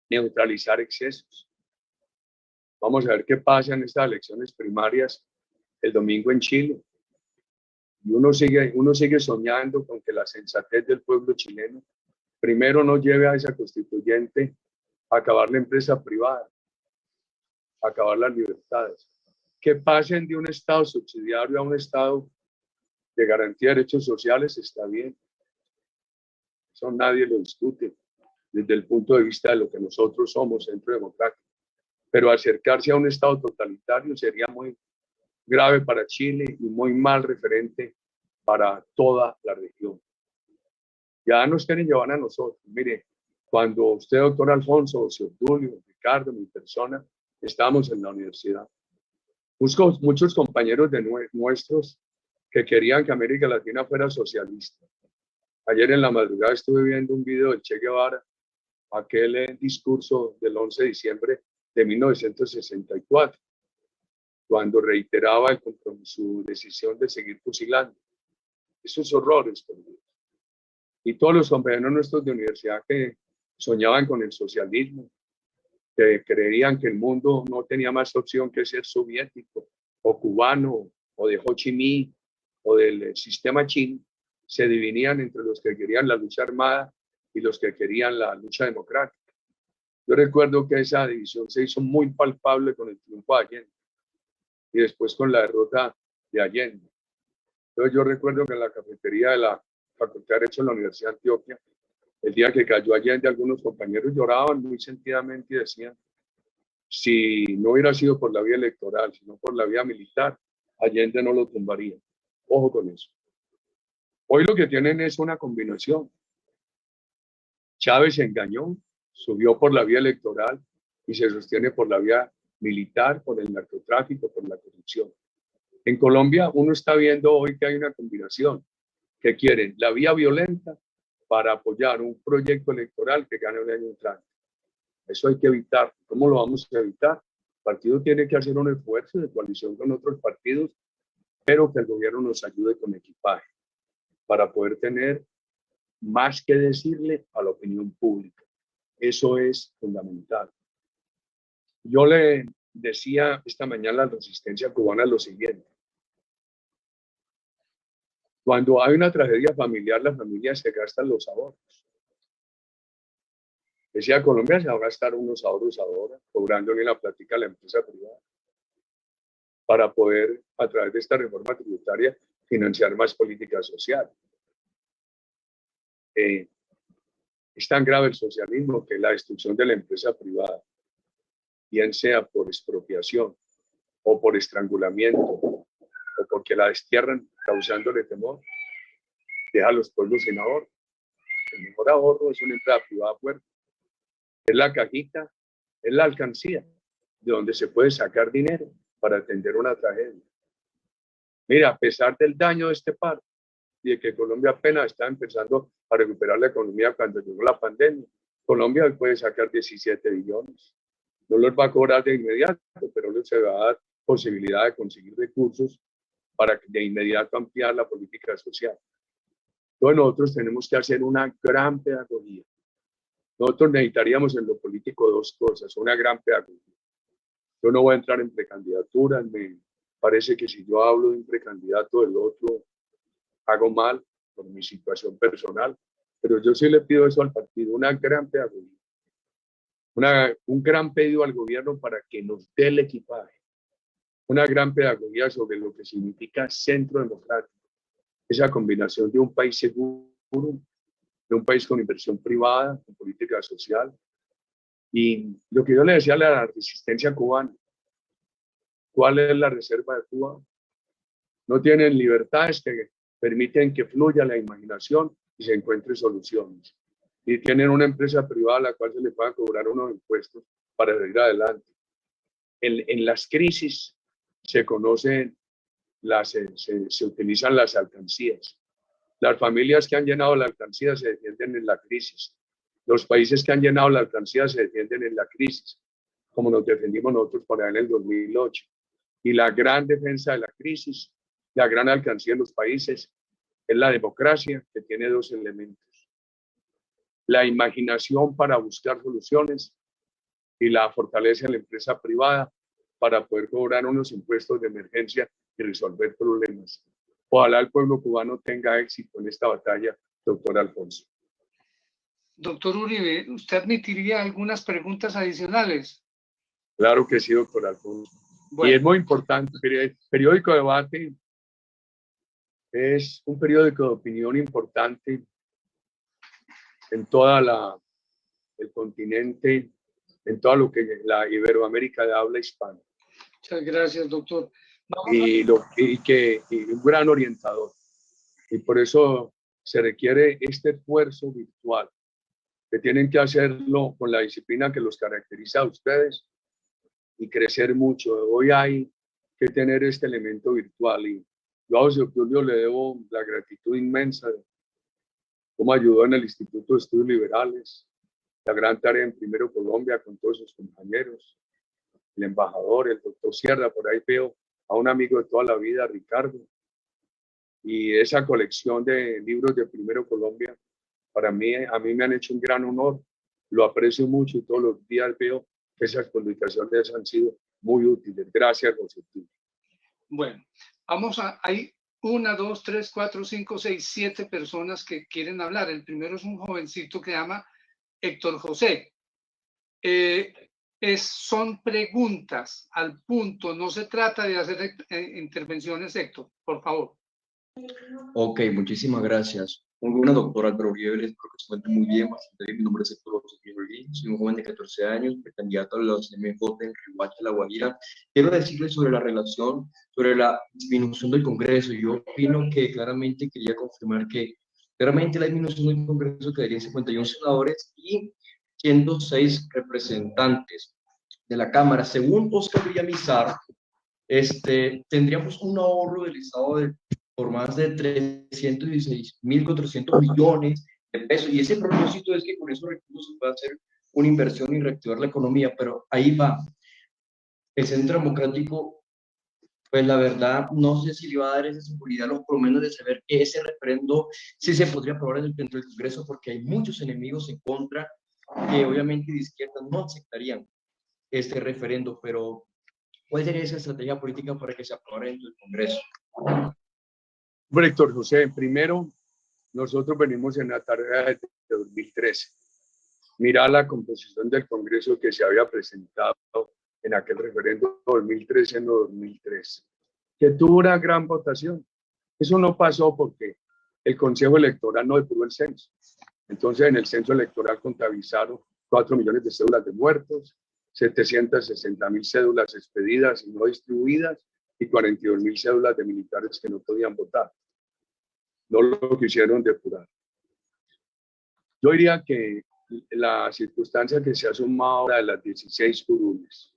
neutralizar excesos. Vamos a ver qué pasa en estas elecciones primarias el domingo en Chile. Y uno sigue soñando con que la sensatez del pueblo chileno primero no lleve a esa constituyente a acabar la empresa privada, a acabar las libertades, que pasen de un Estado subsidiario a un Estado de garantía de derechos sociales. Está bien, eso nadie lo discute desde el punto de vista de lo que nosotros somos, Centro Democrático, pero acercarse a un Estado totalitario sería muy grave para Chile y muy mal referente para toda la región. Ya nos quieren llevar a nosotros. Mire, cuando usted, doctor Alfonso, José Obdulio, Ricardo, mi persona, estábamos en la universidad, muchos compañeros de nuestros que querían que América Latina fuera socialista. Ayer en la madrugada estuve viendo un video del Che Guevara, aquel discurso del 11 de diciembre de 1964, cuando reiteraba su decisión de seguir fusilando. Esos horrores, por Dios. Y todos los compañeros nuestros de universidad que soñaban con el socialismo, que creían que el mundo no tenía más opción que ser soviético o cubano o de Ho Chi Minh o del sistema chino, se dividían entre los que querían la lucha armada y los que querían la lucha democrática. Yo recuerdo que esa división se hizo muy palpable con el triunfo de Allende y después con la derrota de Allende. Entonces yo recuerdo que en la cafetería de la Facultad de Derecho de la Universidad de Antioquia, el día que cayó Allende, algunos compañeros lloraban muy sentidamente y decían, si no hubiera sido por la vía electoral, sino por la vía militar, Allende no lo tumbaría. Ojo con eso. Hoy lo que tienen es una combinación. Chávez se engañó, subió por la vía electoral y se sostiene por la vía militar, por el narcotráfico, por la corrupción. En Colombia uno está viendo hoy que hay una combinación que quieren la vía violenta para apoyar un proyecto electoral que gane el año entrante. Eso hay que evitar. ¿Cómo lo vamos a evitar? El partido tiene que hacer un esfuerzo de coalición con otros partidos, pero que el gobierno nos ayude con equipaje para poder tener más que decirle a la opinión pública. Eso es fundamental. Yo le decía esta mañana a la resistencia cubana lo siguiente. Cuando hay una tragedia familiar, las familias se gastan los ahorros. Decía, Colombia se va a gastar unos ahorros ahora, cobrándole la plática a la empresa privada, para poder, a través de esta reforma tributaria, financiar más política social. Es tan grave el socialismo que la destrucción de la empresa privada, bien sea por expropiación o por estrangulamiento o porque la destierran causándole temor, deja a los pueblos sin ahorro. El mejor ahorro es una empresa privada fuerte. Es la cajita, es la alcancía de donde se puede sacar dinero para atender una tragedia. Mira, a pesar del daño de este paro y de que Colombia apenas está empezando a recuperar la economía cuando llegó la pandemia, Colombia hoy puede sacar 17 billones. No los va a cobrar de inmediato, pero les va a dar posibilidad de conseguir recursos para de inmediato ampliar la política social. Entonces nosotros tenemos que hacer una gran pedagogía. Nosotros necesitaríamos en lo político dos cosas, una gran pedagogía. Yo no voy a entrar en precandidaturas, me parece que si yo hablo de un precandidato del otro, hago mal por mi situación personal, pero yo sí le pido eso al partido, una gran pedagogía, un gran pedido al gobierno para que nos dé el equipaje, una gran pedagogía sobre lo que significa centro democrático, esa combinación de un país seguro, de un país con inversión privada, con política social. Y lo que yo le decía a la resistencia cubana, ¿cuál es la reserva de Cuba? No tienen libertades que permiten que fluya la imaginación y se encuentren soluciones. Y tienen una empresa privada a la cual se le pueda cobrar unos impuestos para seguir adelante. En las crisis se conocen, se utilizan las alcancías. Las familias que han llenado la alcancía se defienden en la crisis. Los países que han llenado la alcancía se defienden en la crisis, como nos defendimos nosotros por allá en el 2008. Y la gran defensa de la crisis, la gran alcancía de los países, es la democracia, que tiene dos elementos: la imaginación para buscar soluciones y la fortaleza de la empresa privada para poder cobrar unos impuestos de emergencia y resolver problemas. Ojalá el pueblo cubano tenga éxito en esta batalla, doctor Alfonso. Doctor Uribe, ¿usted admitiría algunas preguntas adicionales? Claro que sí, doctor Alfonso. Bueno. Y es muy importante, el periódico Debate es un periódico de opinión importante en toda el continente, en todo lo que la Iberoamérica de habla hispana. Muchas gracias, doctor. Y un gran orientador. Y por eso se requiere este esfuerzo virtual, que tienen que hacerlo con la disciplina que los caracteriza a ustedes y crecer mucho. Hoy hay que tener este elemento virtual y yo a José Julio le debo la gratitud inmensa cómo ayudó en el Instituto de Estudios Liberales, la gran tarea en Primero Colombia con todos sus compañeros, el embajador, el doctor Sierra, por ahí veo a un amigo de toda la vida, Ricardo, y esa colección de libros de Primero Colombia, a mí me han hecho un gran honor, lo aprecio mucho y todos los días veo que esas publicaciones han sido muy útiles. Gracias, José. Bueno, hay 1, 2, 3, 4, 5, 6, 7 personas que quieren hablar. El primero es un jovencito que se llama Héctor José. Son preguntas al punto, no se trata de hacer intervenciones, Héctor, por favor. Ok, muchísimas gracias. Muy buena, doctor Álvaro Uribe, espero que se encuentre muy bien, bastante bien. Mi nombre es Héctor José Uribe, soy un joven de 14 años, precandidato a la CMJ en Riohacha, La Guajira. Quiero decirles sobre la relación, sobre la disminución del Congreso. Yo opino que claramente quería confirmar que claramente la disminución del Congreso quedaría en 51 senadores y 106 representantes de la Cámara. Según Oscar Villamizar, tendríamos un ahorro del Estado por más de 316.400 millones de pesos. Y ese propósito es que con esos recursos se pueda hacer una inversión y reactivar la economía. Pero ahí va. El Centro Democrático, pues la verdad, no sé si le va a dar esa seguridad, o por lo menos de saber que ese referendo sí se podría aprobar dentro del Congreso, porque hay muchos enemigos en contra que obviamente de izquierda no aceptarían este referendo. Pero ¿cuál sería esa estrategia política para que se aprobara dentro del Congreso? Héctor José, primero, nosotros venimos en la tarea de 2013. Mira la composición del Congreso que se había presentado en aquel referendo 2013 no 2003, que tuvo una gran votación. Eso no pasó porque el Consejo Electoral no depuró el censo. Entonces, en el censo electoral contabilizaron 4 millones de cédulas de muertos, 760.000 cédulas expedidas y no distribuidas, y 42.000 cédulas de militares que no podían votar. No lo quisieron depurar. Yo diría que la circunstancia que se ha sumado ahora de las 16 curules,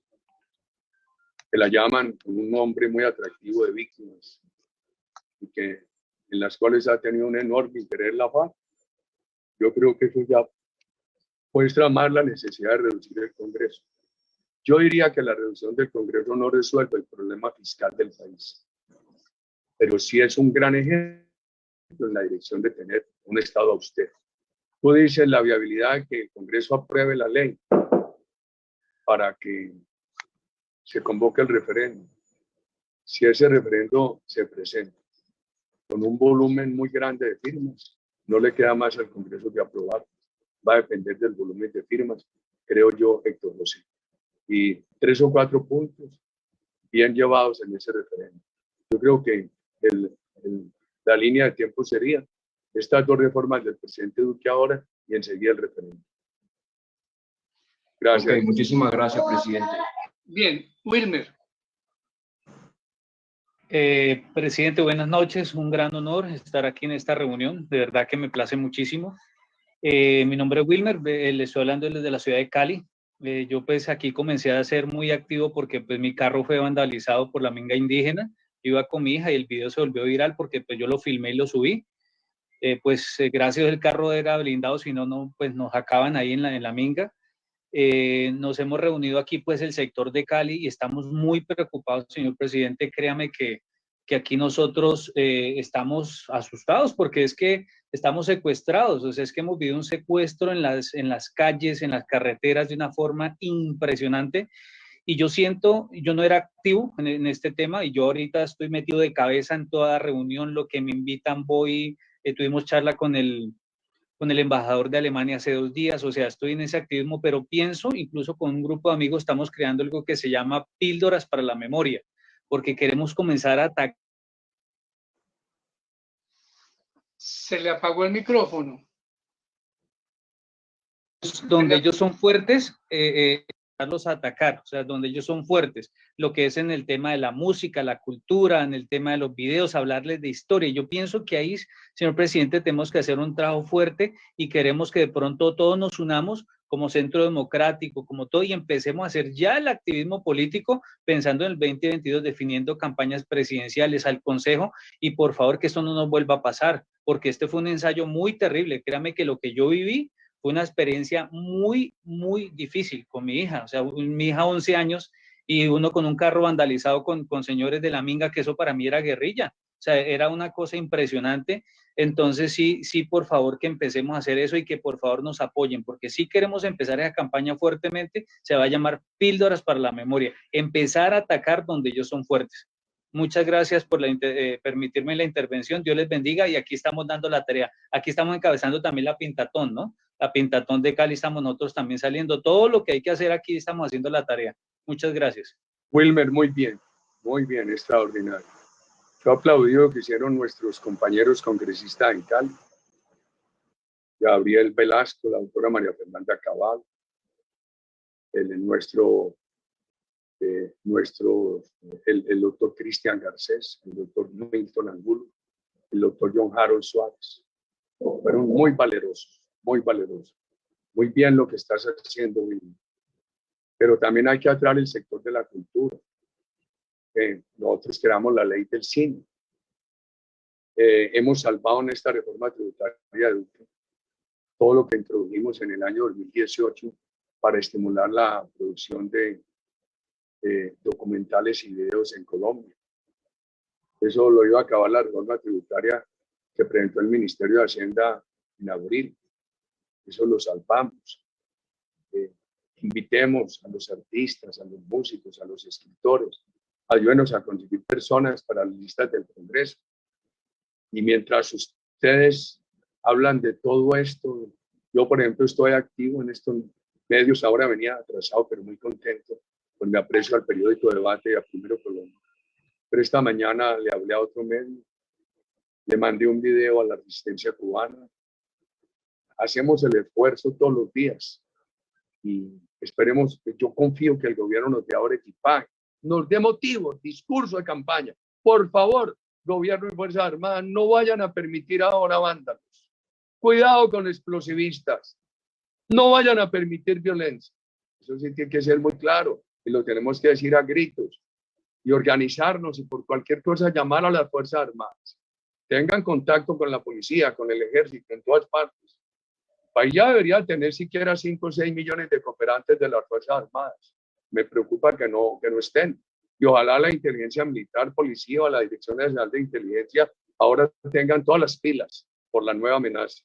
que la llaman con un nombre muy atractivo de víctimas, y en las cuales ha tenido un enorme interés la FARC, yo creo que eso ya muestra más la necesidad de reducir el Congreso. Yo diría que la reducción del Congreso no resuelve el problema fiscal del país, pero sí es un gran ejemplo en la dirección de tener un Estado austero. Tú dices la viabilidad de que el Congreso apruebe la ley para que se convoque el referendo. Si ese referendo se presenta con un volumen muy grande de firmas, no le queda más al Congreso que aprobar. Va a depender del volumen de firmas, creo yo, Héctor José. Y 3 o 4 puntos bien llevados en ese referendo. Yo creo que la línea de tiempo sería estas 2 reformas del presidente Duque ahora y enseguida el referendo. Gracias. Okay, muchísimas gracias, presidente. Bien, Wilmer. Presidente, buenas noches. Un gran honor estar aquí en esta reunión. De verdad que me place muchísimo. Mi nombre es Wilmer, le estoy hablando desde la ciudad de Cali. Yo pues aquí comencé a ser muy activo porque pues mi carro fue vandalizado por la minga indígena. Iba con mi hija y el video se volvió viral porque pues yo lo filmé y lo subí. Gracias al carro era blindado, si no, pues nos acaban ahí en la minga. Nos hemos reunido aquí pues el sector de Cali y estamos muy preocupados, señor presidente. Créame que aquí nosotros estamos asustados porque es que estamos secuestrados. O sea, es que hemos vivido un secuestro en las calles, en las carreteras de una forma impresionante. Y yo no era activo en este tema y yo ahorita estoy metido de cabeza en toda reunión, lo que me invitan voy. Tuvimos charla con el embajador de Alemania hace 2 días, o sea, estoy en ese activismo, pero pienso, incluso con un grupo de amigos, estamos creando algo que se llama píldoras para la memoria, porque queremos comenzar a atacar. Se le apagó el micrófono. Donde ellos son fuertes, los a atacar, o sea, donde ellos son fuertes, lo que es en el tema de la música, la cultura, en el tema de los videos, hablarles de historia. Yo pienso que ahí, señor presidente, tenemos que hacer un trabajo fuerte y queremos que de pronto todos nos unamos como centro democrático, como todo, y empecemos a hacer ya el activismo político pensando en el 2022, definiendo campañas presidenciales al Consejo, y por favor que esto no nos vuelva a pasar, porque este fue un ensayo muy terrible. Créame que lo que yo viví fue una experiencia muy, muy difícil con mi hija, o sea, mi hija 11 años y uno con un carro vandalizado con señores de la Minga, que eso para mí era guerrilla, o sea, era una cosa impresionante. Entonces sí, por favor que empecemos a hacer eso y que por favor nos apoyen, porque si queremos empezar esa campaña fuertemente, se va a llamar Píldoras para la Memoria, empezar a atacar donde ellos son fuertes. Muchas gracias por permitirme la intervención, Dios les bendiga, y aquí estamos dando la tarea. Aquí estamos encabezando también la Pintatón, ¿no? La Pintatón de Cali, estamos nosotros también saliendo. Todo lo que hay que hacer aquí estamos haciendo la tarea. Muchas gracias. Wilmer, muy bien, extraordinario. Yo aplaudí lo que hicieron nuestros compañeros congresistas en Cali, Gabriel Velasco, la doctora María Fernanda Cabal, el doctor Cristian Garcés, el doctor Milton Angulo, el doctor John Harold Suárez. Fueron muy valerosos, muy valerosos. Muy bien lo que estás haciendo, Wilmer. Pero también hay que atraer el sector de la cultura. Nosotros creamos la ley del cine. Hemos salvado en esta reforma tributaria de Duque todo lo que introdujimos en el año 2018 para estimular la producción de documentales y videos en Colombia. Eso lo iba a acabar la reforma tributaria que presentó el Ministerio de Hacienda en abril. Eso lo salvamos. Invitemos a los artistas, a los músicos, a los escritores, ayúdenos a conseguir personas para las listas del Congreso. Y mientras ustedes hablan de todo esto, yo, por ejemplo, estoy activo en estos medios. Ahora venía atrasado, pero muy contento, con mi aprecio al periódico Debate y a Primero Colombia. Pero esta mañana le hablé a otro medio, le mandé un video a la resistencia cubana. Hacemos el esfuerzo todos los días y esperemos, yo confío que el gobierno nos dé ahora equipaje, nos dé motivos, discurso de campaña. Por favor, gobierno y Fuerzas Armadas, no vayan a permitir ahora vándalos. Cuidado con explosivistas. No vayan a permitir violencia. Eso sí tiene que ser muy claro y lo tenemos que decir a gritos y organizarnos y por cualquier cosa llamar a las Fuerzas Armadas. Tengan contacto con la policía, con el ejército, en todas partes. El país ya debería tener siquiera 5 o 6 millones de cooperantes de las Fuerzas Armadas. Me preocupa que no estén. Y ojalá la inteligencia militar, policía o la Dirección Nacional de Inteligencia ahora tengan todas las pilas por la nueva amenaza.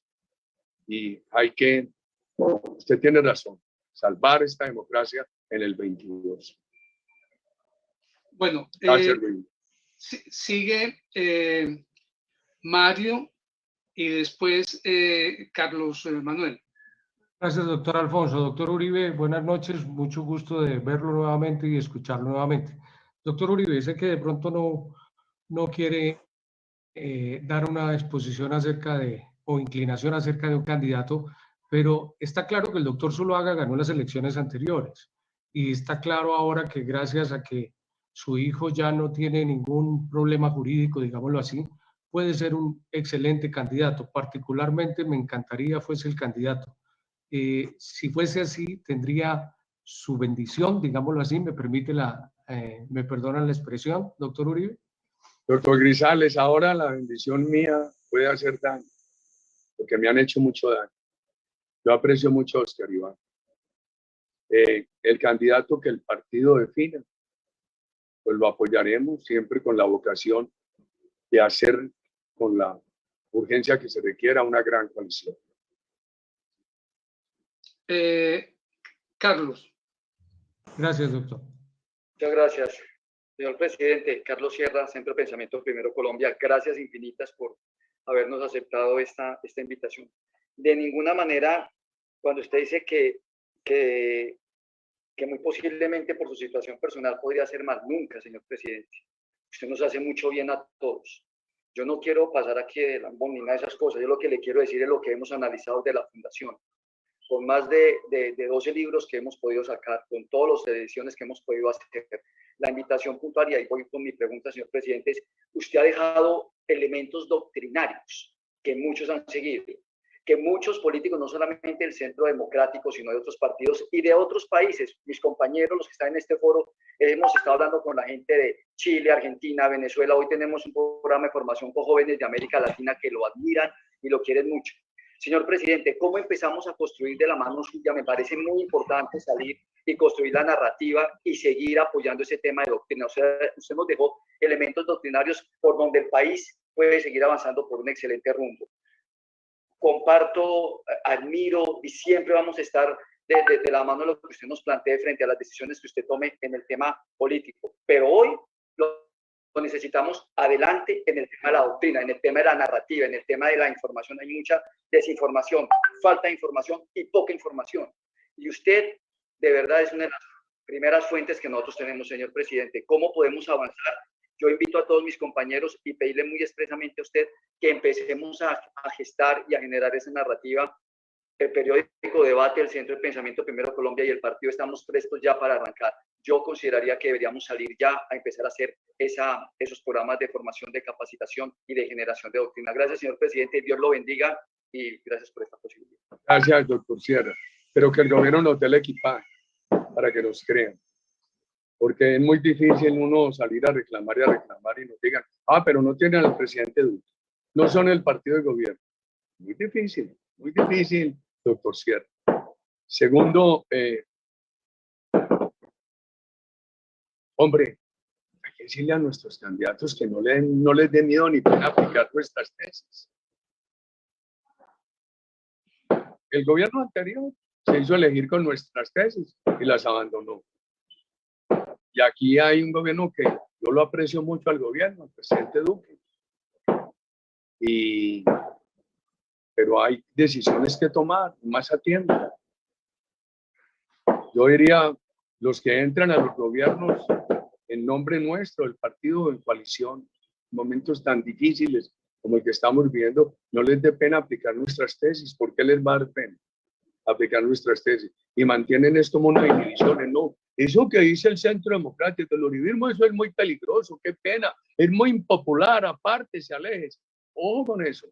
Y hay que, usted tiene razón, salvar esta democracia en el 22. Bueno, Gracias, sigue Mario y después Carlos Manuel. Gracias, doctor Alfonso. Doctor Uribe, buenas noches. Mucho gusto de verlo nuevamente y escucharlo nuevamente. Doctor Uribe, sé que de pronto no quiere dar una exposición acerca de, o inclinación acerca de un candidato, pero está claro que el doctor Zuluaga ganó las elecciones anteriores y está claro ahora que gracias a que su hijo ya no tiene ningún problema jurídico, digámoslo así, puede ser un excelente candidato. Particularmente me encantaría fuese el candidato. Si fuese así, tendría su bendición, digámoslo así, me perdonan la expresión, doctor Uribe. Doctor Grisales, ahora la bendición mía puede hacer daño, porque me han hecho mucho daño. Yo aprecio mucho a Oscar Iván. El candidato que el partido defina, pues lo apoyaremos siempre con la vocación de hacer con la urgencia que se requiera una gran coalición. Carlos. Gracias, doctor. Muchas gracias, señor presidente. Carlos Sierra, Centro de Pensamiento Primero Colombia. Gracias infinitas por habernos aceptado esta invitación. De ninguna manera, cuando usted dice que muy posiblemente por su situación personal podría ser más, nunca, señor presidente. Usted nos hace mucho bien a todos. Yo no quiero pasar aquí de lambón ni nada de esas cosas. Yo lo que le quiero decir es lo que hemos analizado de la Fundación. Con más de 12 libros que hemos podido sacar, con todas las ediciones que hemos podido hacer. La invitación puntual, y ahí voy con mi pregunta, señor presidente, es: usted ha dejado elementos doctrinarios que muchos han seguido, que muchos políticos, no solamente del Centro Democrático, sino de otros partidos y de otros países, mis compañeros, los que están en este foro, hemos estado hablando con la gente de Chile, Argentina, Venezuela. Hoy tenemos un programa de formación con jóvenes de América Latina que lo admiran y lo quieren mucho. Señor presidente, ¿cómo empezamos a construir de la mano suya? Me parece muy importante salir y construir la narrativa y seguir apoyando ese tema de doctrina. O sea, usted nos dejó elementos doctrinarios por donde el país puede seguir avanzando por un excelente rumbo. Comparto, admiro y siempre vamos a estar de la mano de lo que usted nos plantee frente a las decisiones que usted tome en el tema político. Pero hoy lo necesitamos adelante en el tema de la doctrina, en el tema de la narrativa, en el tema de la información. Hay mucha desinformación, falta de información y poca información. Y usted, de verdad, es una de las primeras fuentes que nosotros tenemos, señor presidente. ¿Cómo podemos avanzar? Yo invito a todos mis compañeros y pedirle muy expresamente a usted que empecemos a gestar y a generar esa narrativa. El periódico Debate, el Centro de Pensamiento Primero Colombia y el partido estamos prestos ya para arrancar. Yo consideraría que deberíamos salir ya a empezar a hacer esos programas de formación, de capacitación y de generación de doctrina. Gracias, señor presidente. Dios lo bendiga y gracias por esta posibilidad. Gracias, doctor Sierra. Pero que el gobierno nos dé el equipaje para que nos crean. Porque es muy difícil uno salir a reclamar y nos digan, pero no tienen al presidente Duque. No son el partido de gobierno. Muy difícil, doctor Sierra. Segundo, hombre, hay que decirle a nuestros candidatos que no les dé miedo ni pena aplicar nuestras tesis. El gobierno anterior se hizo elegir con nuestras tesis y las abandonó. Y aquí hay un gobierno que yo lo aprecio mucho al gobierno, al presidente Duque. Pero hay decisiones que tomar, más a tiempo. Yo diría, los que entran a los gobiernos en nombre nuestro, el partido en coalición, en momentos tan difíciles como el que estamos viviendo, no les dé pena aplicar nuestras tesis. ¿Por qué les va a dar pena aplicar nuestras tesis? Y mantienen esto como una inhibición. No, eso que dice el Centro Democrático, el uribismo, eso es muy peligroso, qué pena, es muy impopular, aparte, se alejes. Ojo con eso.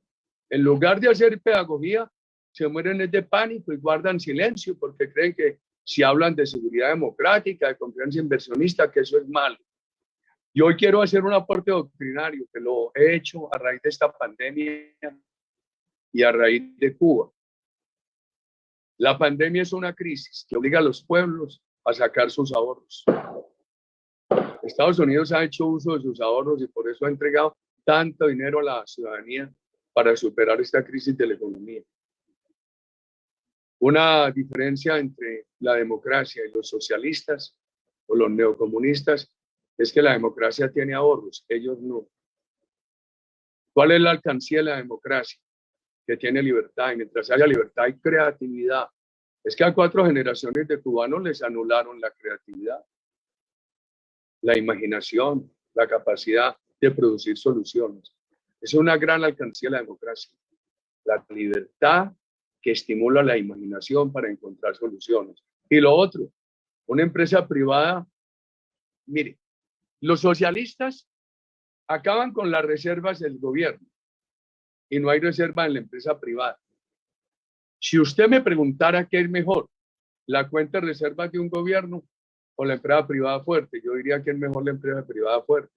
En lugar de hacer pedagogía, se mueren de pánico y guardan silencio porque creen que si hablan de seguridad democrática, de confianza inversionista, que eso es malo. Y hoy quiero hacer un aporte doctrinario que lo he hecho a raíz de esta pandemia y a raíz de Cuba. La pandemia es una crisis que obliga a los pueblos a sacar sus ahorros. Estados Unidos ha hecho uso de sus ahorros y por eso ha entregado tanto dinero a la ciudadanía para superar esta crisis de la economía. Una diferencia entre la democracia y los socialistas o los neocomunistas es que la democracia tiene ahorros, ellos no. ¿Cuál es la alcancía de la democracia? Que tiene libertad, y mientras haya libertad hay creatividad. Es que a 4 generaciones de cubanos les anularon la creatividad, la imaginación, la capacidad de producir soluciones. Es una gran alcancía de la democracia. La libertad que estimula la imaginación para encontrar soluciones. Y lo otro, una empresa privada, mire, los socialistas acaban con las reservas del gobierno y no hay reserva en la empresa privada. Si usted me preguntara qué es mejor, la cuenta de reservas de un gobierno o la empresa privada fuerte, yo diría que es mejor la empresa privada fuerte.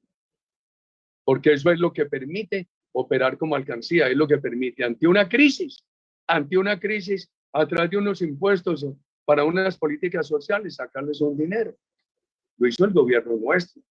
Porque eso es lo que permite operar como alcancía, es lo que permite ante una crisis, a través de unos impuestos para unas políticas sociales, sacarles un dinero. Lo hizo el gobierno nuestro.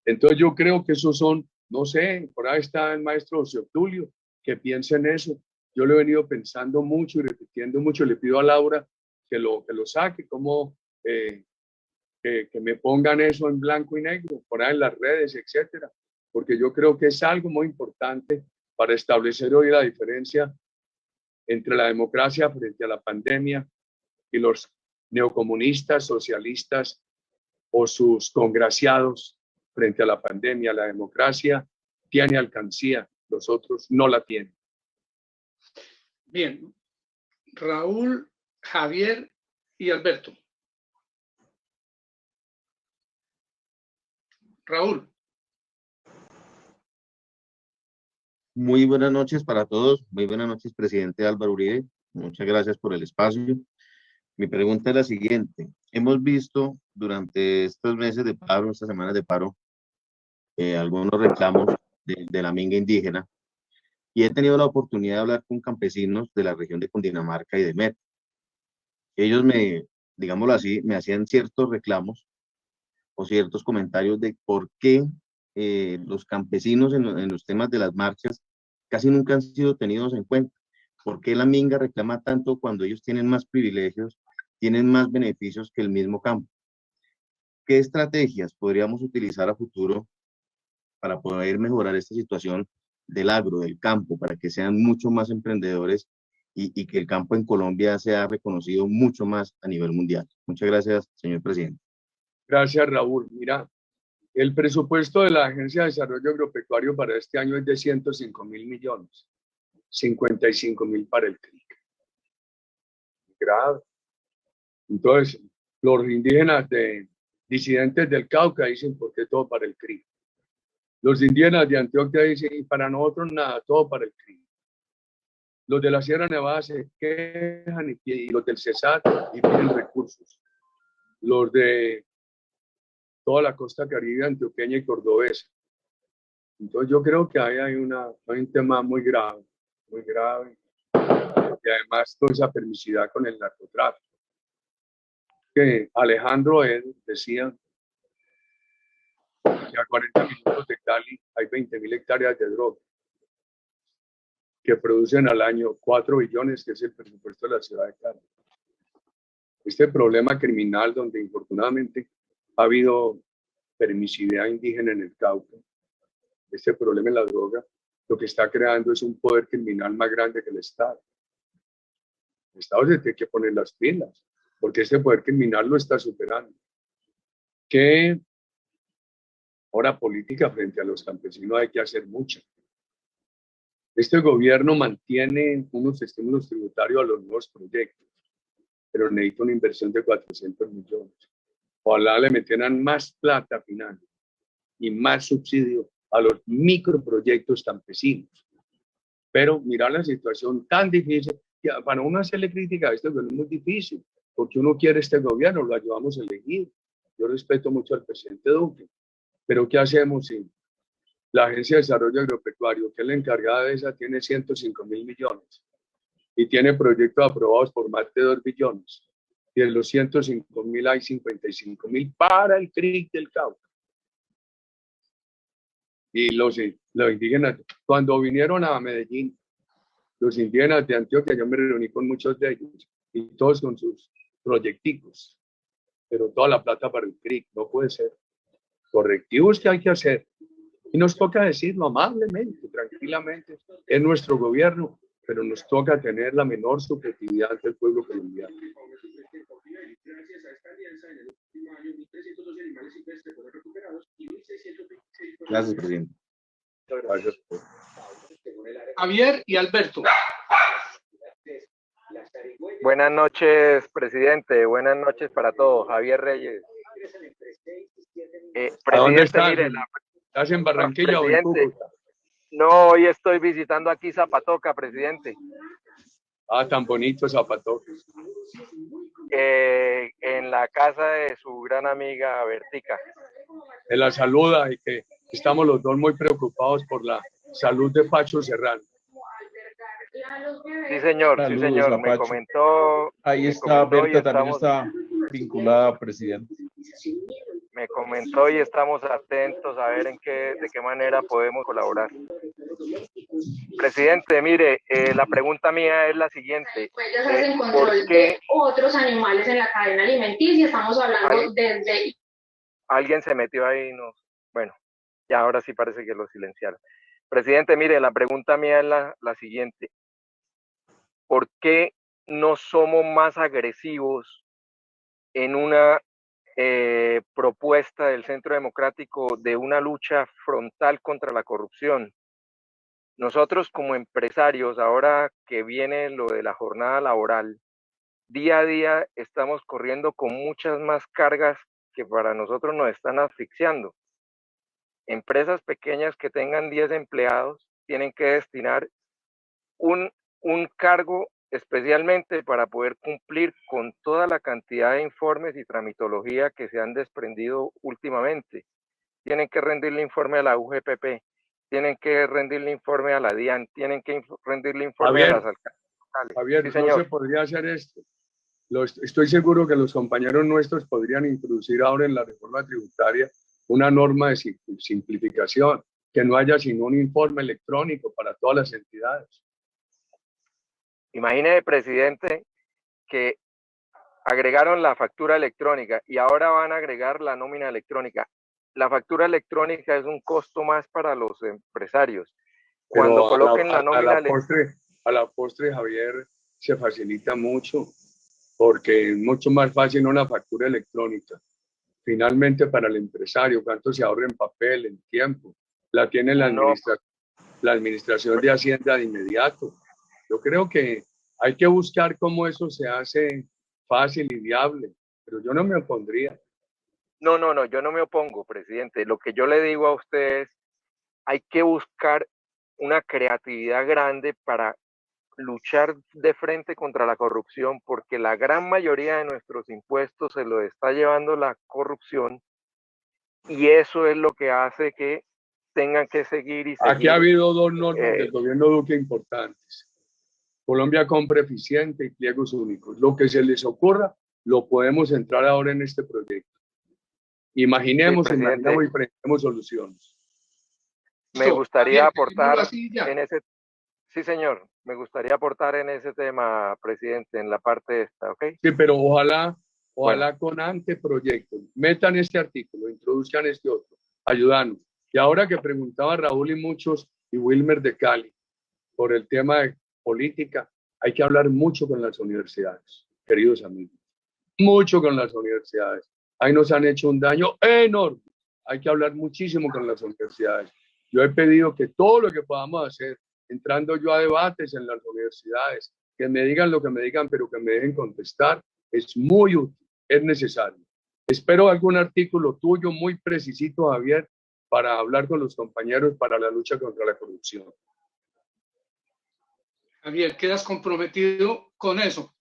Entonces yo creo que esos son, no sé, por ahí está el maestro José Obdulio, que piensa en eso. Yo lo he venido pensando mucho y repitiendo mucho. Le pido a Laura que lo saque, como que me pongan eso en blanco y negro, por ahí en las redes, etcétera. Porque yo creo que es algo muy importante para establecer hoy la diferencia entre la democracia frente a la pandemia y los neocomunistas, socialistas o sus congraciados frente a la pandemia. La democracia tiene alcancía, los otros no la tienen. Bien, Raúl, Javier y Alberto. Raúl. Muy buenas noches para todos. Muy buenas noches, presidente Álvaro Uribe. Muchas gracias por el espacio. Mi pregunta es la siguiente. Hemos visto durante estos meses de paro, estas semanas de paro, algunos reclamos de la minga indígena y he tenido la oportunidad de hablar con campesinos de la región de Cundinamarca y de Meta. Ellos digámoslo así, me hacían ciertos reclamos o ciertos comentarios de por qué los campesinos en los temas de las marchas casi nunca han sido tenidos en cuenta. ¿Por qué la minga reclama tanto cuando ellos tienen más privilegios, tienen más beneficios que el mismo campo? ¿Qué estrategias podríamos utilizar a futuro para poder mejorar esta situación del agro, del campo, para que sean mucho más emprendedores y que el campo en Colombia sea reconocido mucho más a nivel mundial? Muchas gracias, señor presidente. Gracias, Raúl. Mira, el presupuesto de la Agencia de Desarrollo Agropecuario para este año es de 105.000 millones, 55.000 para el CRIC. Grave. Entonces, los indígenas disidentes del Cauca dicen, ¿por qué todo para el CRIC? Los indígenas de Antioquia dicen, y para nosotros nada, todo para el CRIC. Los de la Sierra Nevada se quejan y los del CESAR y piden recursos. Los de toda la costa caribe antioqueña y cordobesa. Entonces yo creo que ahí hay un tema muy grave, y además toda esa permisividad con el narcotráfico. Que Alejandro decía que a 40 minutos de Cali hay 20.000 hectáreas de droga que producen al año 4 billones, que es el presupuesto de la ciudad de Cali. Este problema criminal donde infortunadamente ha habido permisividad indígena en el Cauca, este problema en la droga, lo que está creando es un poder criminal más grande que el Estado. El Estado se tiene que poner las pilas, porque este poder criminal lo está superando. ¿Qué hora política frente a los campesinos? Hay que hacer mucha. Este gobierno mantiene unos estímulos tributarios a los nuevos proyectos, pero necesita una inversión de 400 millones. Ojalá le metieran más plata final y más subsidio a los microproyectos campesinos. Pero mira la situación tan difícil, que para uno hacerle crítica a esto es muy difícil, porque uno quiere este gobierno, lo ayudamos a elegir. Yo respeto mucho al presidente Duque, pero ¿qué hacemos si la Agencia de Desarrollo Agropecuario, que es la encargada de esa, tiene 105.000 millones y tiene proyectos aprobados por más de 2 billones? Y de los 105.000 hay 55.000 para el CRIC del Cauca. Y los indígenas, cuando vinieron a Medellín, los indígenas de Antioquia, yo me reuní con muchos de ellos y todos con sus proyecticos, pero toda la plata para el CRIC, no puede ser. Correctivos que hay que hacer. Y nos toca decirlo amablemente, tranquilamente, es nuestro gobierno, pero nos toca tener la menor subjetividad ante el pueblo colombiano. Gracias, presidente. Gracias. Javier y Alberto. Buenas noches, presidente. Buenas noches para todos. Javier Reyes. ¿A dónde Presidente, estás? mire, ¿Estás en Barranquilla o en Cúcuta? no, hoy estoy visitando aquí Zapatoca, presidente. Ah, tan bonito Zapatoca. En la casa de su gran amiga Bertica. Se la saluda y que estamos los dos muy preocupados por la salud de Pacho Serrano. Sí, señor, Saludos, sí, señor. Me Pacho. comentó. Ahí está, Berta también está vinculada, presidente. Me comentó y estamos atentos a ver de qué manera podemos colaborar. Presidente, mire, la pregunta mía es la siguiente. Ellos hacen control de otros animales en la cadena alimenticia. Estamos hablando desde... Alguien se metió ahí, no. Bueno, ya ahora sí parece que lo silenciaron. Presidente, mire, la pregunta mía es la siguiente. ¿Por qué no somos más agresivos en una propuesta del Centro Democrático de una lucha frontal contra la corrupción? Nosotros como empresarios, ahora que viene lo de la jornada laboral, día a día estamos corriendo con muchas más cargas que para nosotros nos están asfixiando. Empresas pequeñas que tengan 10 empleados tienen que destinar un cargo especialmente para poder cumplir con toda la cantidad de informes y tramitología que se han desprendido últimamente. Tienen que rendirle informe a la UGPP, tienen que rendirle informe a la DIAN, tienen que rendirle informe a las alcaldías. Javier, Sí, señor. no se podría hacer esto. Estoy seguro que los compañeros nuestros podrían introducir ahora en la reforma tributaria una norma de simplificación, que no haya sino un informe electrónico para todas las entidades. Imagínese, presidente, que agregaron la factura electrónica y ahora van a agregar la nómina electrónica. La factura electrónica es un costo más para los empresarios. Cuando coloquen la nómina electrónica. A la postre, Javier, se facilita mucho porque es mucho más fácil una factura electrónica. Finalmente, para el empresario, ¿cuánto se ahorra en papel, en tiempo? La tiene la administración de Hacienda de inmediato. Yo creo que hay que buscar cómo eso se hace fácil y viable, pero yo no me opondría. No, yo no me opongo, presidente. Lo que yo le digo a usted es, hay que buscar una creatividad grande para luchar de frente contra la corrupción, porque la gran mayoría de nuestros impuestos se lo está llevando la corrupción y eso es lo que hace que tengan que seguir y seguir. Aquí ha habido dos normas del gobierno Duque importantes. Colombia compra eficiente y pliegos únicos. Lo que se les ocurra, lo podemos entrar ahora en este proyecto. Imaginemos y presentemos soluciones. Me gustaría aportar en ese... Sí, señor. Me gustaría aportar en ese tema, presidente, en la parte esta, ¿ok? Sí, pero ojalá con anteproyectos. Metan este artículo, introduzcan este otro. Ayúdanos. Y ahora que preguntaba Raúl y muchos, y Wilmer de Cali, por el tema de política, hay que hablar mucho con las universidades, queridos amigos. Mucho con las universidades. Ahí nos han hecho un daño enorme. Hay que hablar muchísimo con las universidades. Yo he pedido que todo lo que podamos hacer, entrando yo a debates en las universidades, que me digan lo que me digan, pero que me dejen contestar, es muy útil, es necesario. Espero algún artículo tuyo muy precisito, Javier, para hablar con los compañeros para la lucha contra la corrupción. Javier, quedas comprometido con eso.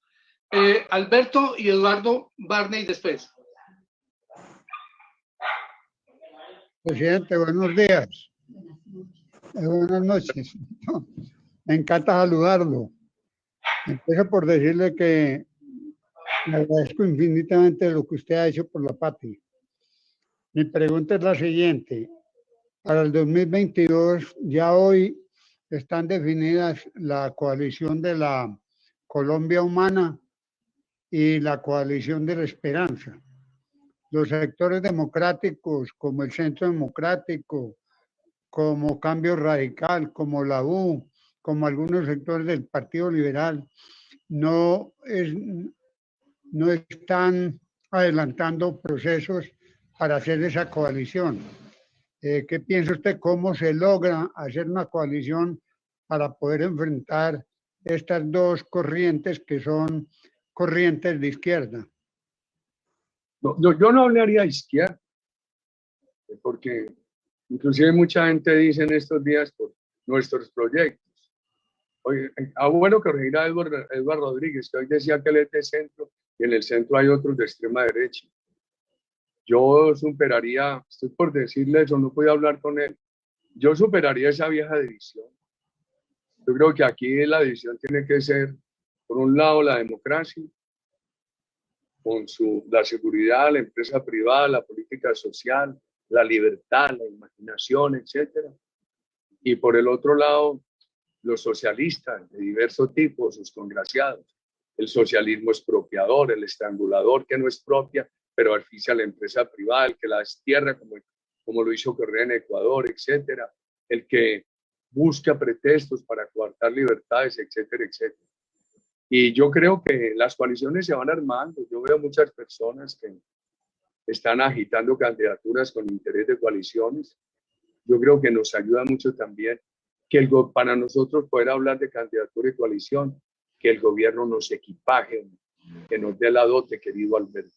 Alberto y Eduardo Barney después. Presidente, buenos días. Buenas noches. Me encanta saludarlo. Empiezo por decirle que le agradezco infinitamente lo que usted ha hecho por la patria. Mi pregunta es la siguiente. Para el 2022, ya hoy están definidas la coalición de la Colombia Humana y la coalición de la Esperanza. Los sectores democráticos, como el Centro Democrático, como Cambio Radical, como la U, como algunos sectores del Partido Liberal, no están adelantando procesos para hacer esa coalición. ¿Qué piensa usted? ¿Cómo se logra hacer una coalición para poder enfrentar estas dos corrientes que son corrientes de izquierda? Yo no hablaría de izquierda, porque inclusive mucha gente dice en estos días por nuestros proyectos. Oye, bueno corregir a Eduardo Rodríguez, que hoy decía que él es de centro y en el centro hay otros de extrema derecha. Yo superaría, estoy por decirle eso, no puedo hablar con él, yo superaría esa vieja división. Yo creo que aquí la división tiene que ser, por un lado, la democracia, con la seguridad, la empresa privada, la política social, la libertad, la imaginación, etcétera. Y por el otro lado, los socialistas de diversos tipos, sus congraciados. El socialismo expropiador, el estrangulador que no expropia, pero asfixia a la empresa privada, el que la destierra como lo hizo Correa en Ecuador, etcétera. El que busca pretextos para coartar libertades, etcétera, etcétera. Y yo creo que las coaliciones se van armando. Yo veo muchas personas que están agitando candidaturas con interés de coaliciones. Yo creo que nos ayuda mucho también que para nosotros poder hablar de candidatura y coalición, que el gobierno nos equipaje, que nos dé la dote, querido Alberto.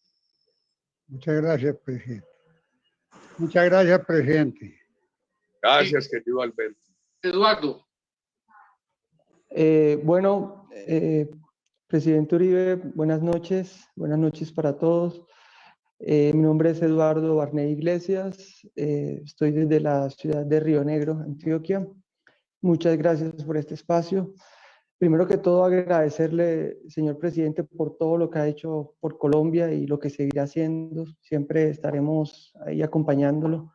Muchas gracias, presidente. Muchas gracias, presidente. Gracias, querido Alberto. Eduardo. Bueno, presidente Uribe, buenas noches para todos. Mi nombre es Eduardo Barney Iglesias, estoy desde la ciudad de Río Negro, Antioquia. Muchas gracias por este espacio. Primero que todo, agradecerle, señor presidente, por todo lo que ha hecho por Colombia y lo que seguirá haciendo. Siempre estaremos ahí acompañándolo.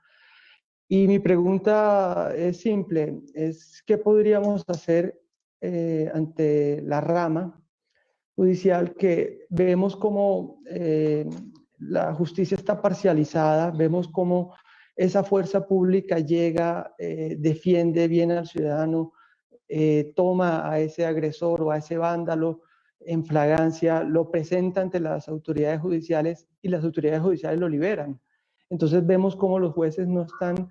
Y mi pregunta es simple, es ¿qué podríamos hacer ante la rama judicial que vemos como la justicia está parcializada, vemos como esa fuerza pública llega, defiende bien al ciudadano, toma a ese agresor o a ese vándalo en flagrancia, lo presenta ante las autoridades judiciales y las autoridades judiciales lo liberan? Entonces vemos como los jueces no están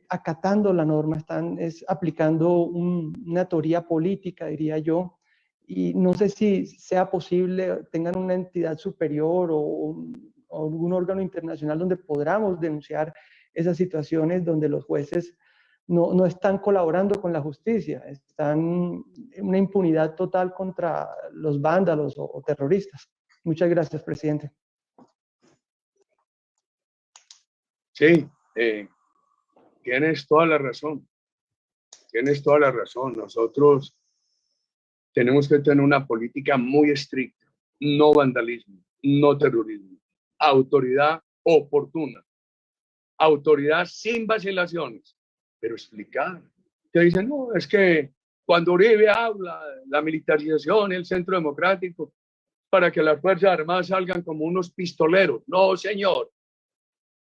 acatando la norma, están aplicando una teoría política, diría yo, y no sé si sea posible, tengan una entidad superior o algún órgano internacional donde podamos denunciar esas situaciones donde los jueces no están colaborando con la justicia, están en una impunidad total contra los vándalos o terroristas. Muchas gracias, presidente. Sí, tienes toda la razón. Tienes toda la razón. Nosotros tenemos que tener una política muy estricta. No vandalismo, no terrorismo. Autoridad oportuna. Autoridad sin vacilaciones. Pero explicar. Te dicen, no, es que cuando Uribe habla, la militarización, el centro democrático, para que las Fuerzas Armadas salgan como unos pistoleros. No, señor.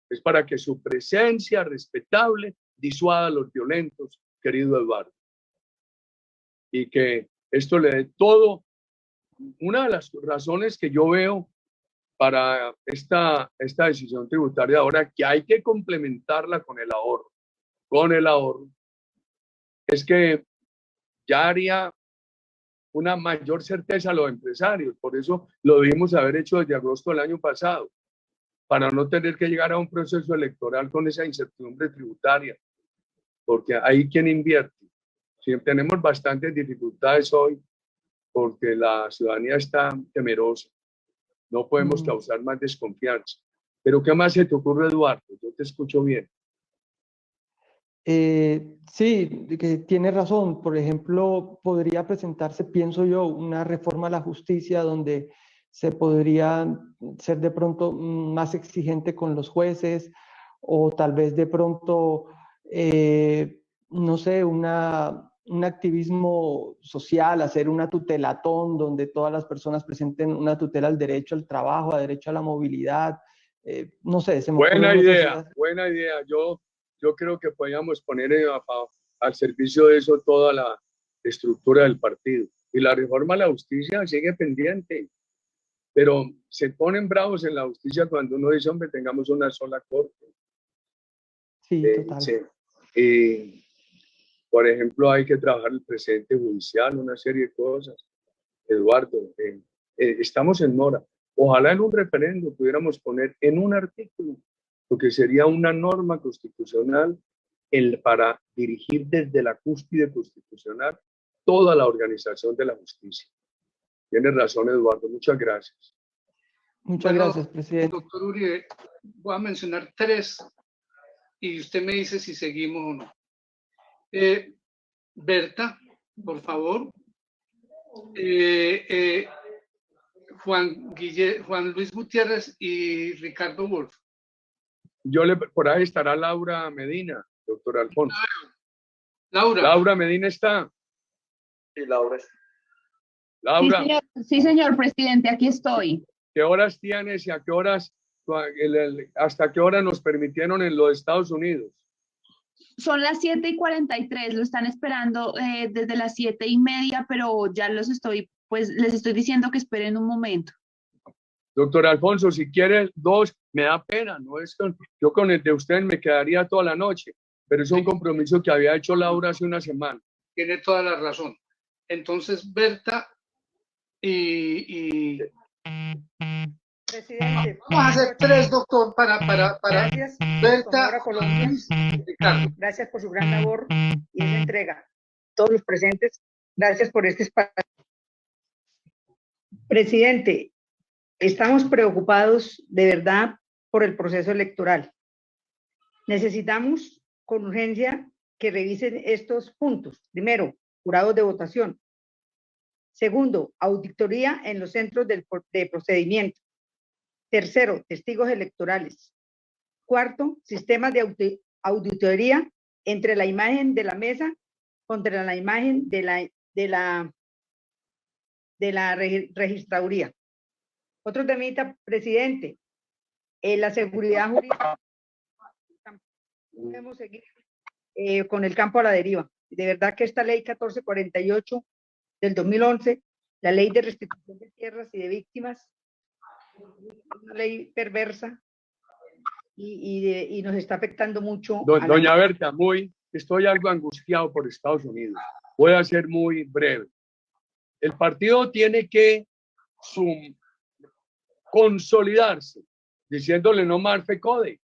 Es para que su presencia respetable disuada a los violentos, querido Eduardo. Y que esto le dé todo. Una de las razones que yo veo para esta decisión tributaria ahora, que hay que complementarla con el ahorro, es que ya haría una mayor certeza a los empresarios. Por eso lo debimos haber hecho desde agosto del año pasado, para no tener que llegar a un proceso electoral con esa incertidumbre tributaria, porque hay quien invierte. Sí, tenemos bastantes dificultades hoy porque la ciudadanía está temerosa. No podemos causar más desconfianza. Pero ¿qué más se te ocurre, Eduardo? Yo te escucho bien. Sí, que tiene razón. Por ejemplo, podría presentarse, pienso yo, una reforma a la justicia donde se podría ser de pronto más exigente con los jueces, o tal vez de pronto, no sé, un activismo social, hacer una tutelatón donde todas las personas presenten una tutela al derecho al trabajo, al derecho a la movilidad. No sé, se me Buena idea. Yo creo que podríamos poner al servicio de eso toda la estructura del partido. Y la reforma a la justicia sigue pendiente. Pero se ponen bravos en la justicia cuando uno dice, hombre, tengamos una sola corte. Sí, total. Sí. Y, por ejemplo, hay que trabajar el precedente judicial, una serie de cosas. Eduardo, estamos en mora. Ojalá en un referendo pudiéramos poner en un artículo lo que sería una norma constitucional para dirigir desde la cúspide constitucional toda la organización de la justicia. Tienes razón, Eduardo. Muchas gracias. Muchas gracias, presidente. Doctor Uribe, voy a mencionar 3 y usted me dice si seguimos o no. Berta, por favor. Juan Luis Gutiérrez y Ricardo Wolf. Por ahí estará Laura Medina, doctor Alfonso. Laura Medina está. Sí, Laura está. Laura. Sí, señor presidente, aquí estoy. ¿Qué horas tienes y a qué horas, hasta qué hora nos permitieron en los Estados Unidos? Son las 7:43, lo están esperando desde las 7:30, pero ya les estoy diciendo que esperen un momento. Doctor Alfonso, si quiere 2, me da pena, ¿no? Yo con el de usted me quedaría toda la noche, pero es un compromiso que había hecho Laura hace una semana. Tiene toda la razón. Entonces, Berta y Presidente. Vamos a hacer 3, doctor, para Gracias, Berta, Colombia. Luis y Ricardo. Gracias por su gran labor y esa entrega. Todos los presentes, gracias por este espacio. Presidente, estamos preocupados de verdad por el proceso electoral. Necesitamos con urgencia que revisen estos puntos. Primero, jurados de votación. Segundo, auditoría en los centros de procedimiento. Tercero, testigos electorales. Cuarto, sistemas de auditoría entre la imagen de la mesa contra la imagen de la registraduría. Otro temita, presidente, la seguridad jurídica. No podemos seguir con el campo a la deriva. De verdad que esta ley 1448 del 2011, la ley de restitución de tierras y de víctimas, una ley perversa y nos está afectando mucho. Doña Berta, estoy algo angustiado por Estados Unidos. Voy a ser muy breve. El partido tiene que consolidarse, diciéndole no más FECODE.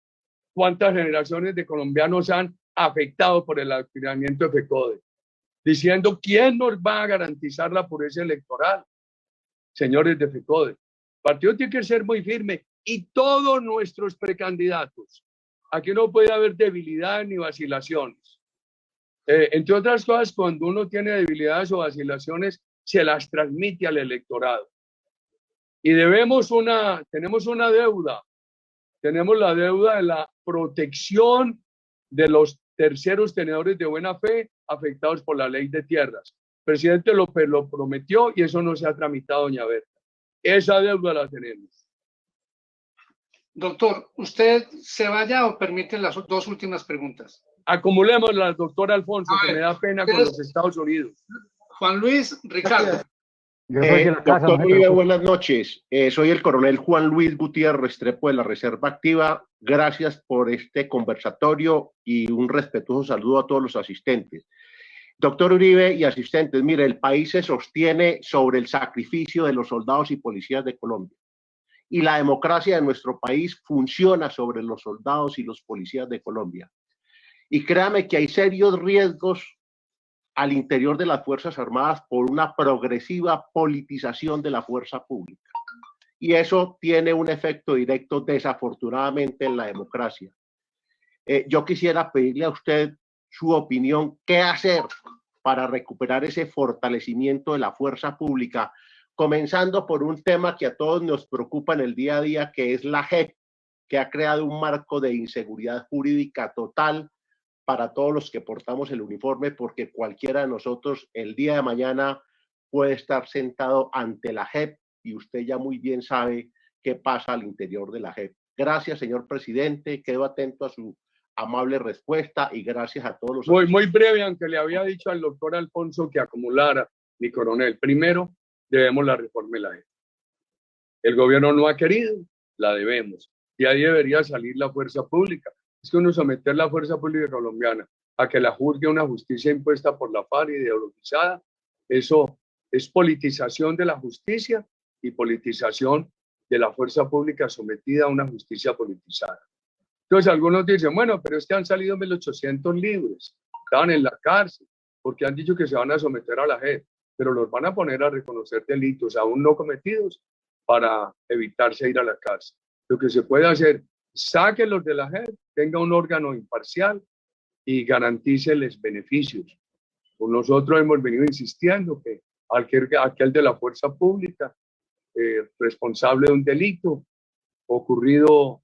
¿Cuántas generaciones de colombianos han afectado por el adoctrinamiento de FECODE? Diciendo quién nos va a garantizar la pureza electoral, señores de FECODE. El partido tiene que ser muy firme y todos nuestros precandidatos. Aquí no puede haber debilidad ni vacilaciones. Entre otras cosas, cuando uno tiene debilidades o vacilaciones, se las transmite al electorado. Y tenemos una deuda. Tenemos la deuda de la protección de los terceros tenedores de buena fe afectados por la ley de tierras. El presidente lo prometió y eso no se ha tramitado, doña Berta. Esa deuda la tenemos. Doctor, ¿usted se vaya o permiten las 2 últimas preguntas? Acumulémoslas, doctor Alfonso, que me da pena con los Estados Unidos. Juan Luis, Ricardo. Doctor Uribe, buenas noches. Soy el coronel Juan Luis Gutiérrez Restrepo de la Reserva Activa. Gracias por este conversatorio y un respetuoso saludo a todos los asistentes. Doctor Uribe y asistentes, mire, el país se sostiene sobre el sacrificio de los soldados y policías de Colombia. Y la democracia de nuestro país funciona sobre los soldados y los policías de Colombia. Y créame que hay serios riesgos al interior de las Fuerzas Armadas por una progresiva politización de la fuerza pública. Y eso tiene un efecto directo, desafortunadamente, en la democracia. Yo quisiera pedirle a usted su opinión, ¿qué hacer para recuperar ese fortalecimiento de la fuerza pública? Comenzando por un tema que a todos nos preocupa en el día a día, que es la JEP, que ha creado un marco de inseguridad jurídica total para todos los que portamos el uniforme, porque cualquiera de nosotros el día de mañana puede estar sentado ante la JEP y usted ya muy bien sabe qué pasa al interior de la JEP. Gracias, señor presidente, quedo atento a su amable respuesta y gracias a todos los... Muy breve, aunque le había dicho al doctor Alfonso que acumulara, mi coronel. Primero, debemos la reforma de la JEP. El gobierno no ha querido, la debemos. Y ahí debería salir la fuerza pública. Es que uno someter la fuerza pública colombiana a que la juzgue una justicia impuesta por la FARC, ideologizada, eso es politización de la justicia y politización de la fuerza pública sometida a una justicia politizada. Entonces algunos dicen, bueno, pero es que han salido 1.800 libres, estaban en la cárcel, porque han dicho que se van a someter a la JEP, pero los van a poner a reconocer delitos aún no cometidos para evitarse ir a la cárcel. Lo que se puede hacer, sáquenlos de la JEP, tenga un órgano imparcial y garantíceles beneficios. Pues nosotros hemos venido insistiendo que aquel de la fuerza pública responsable de un delito ocurrido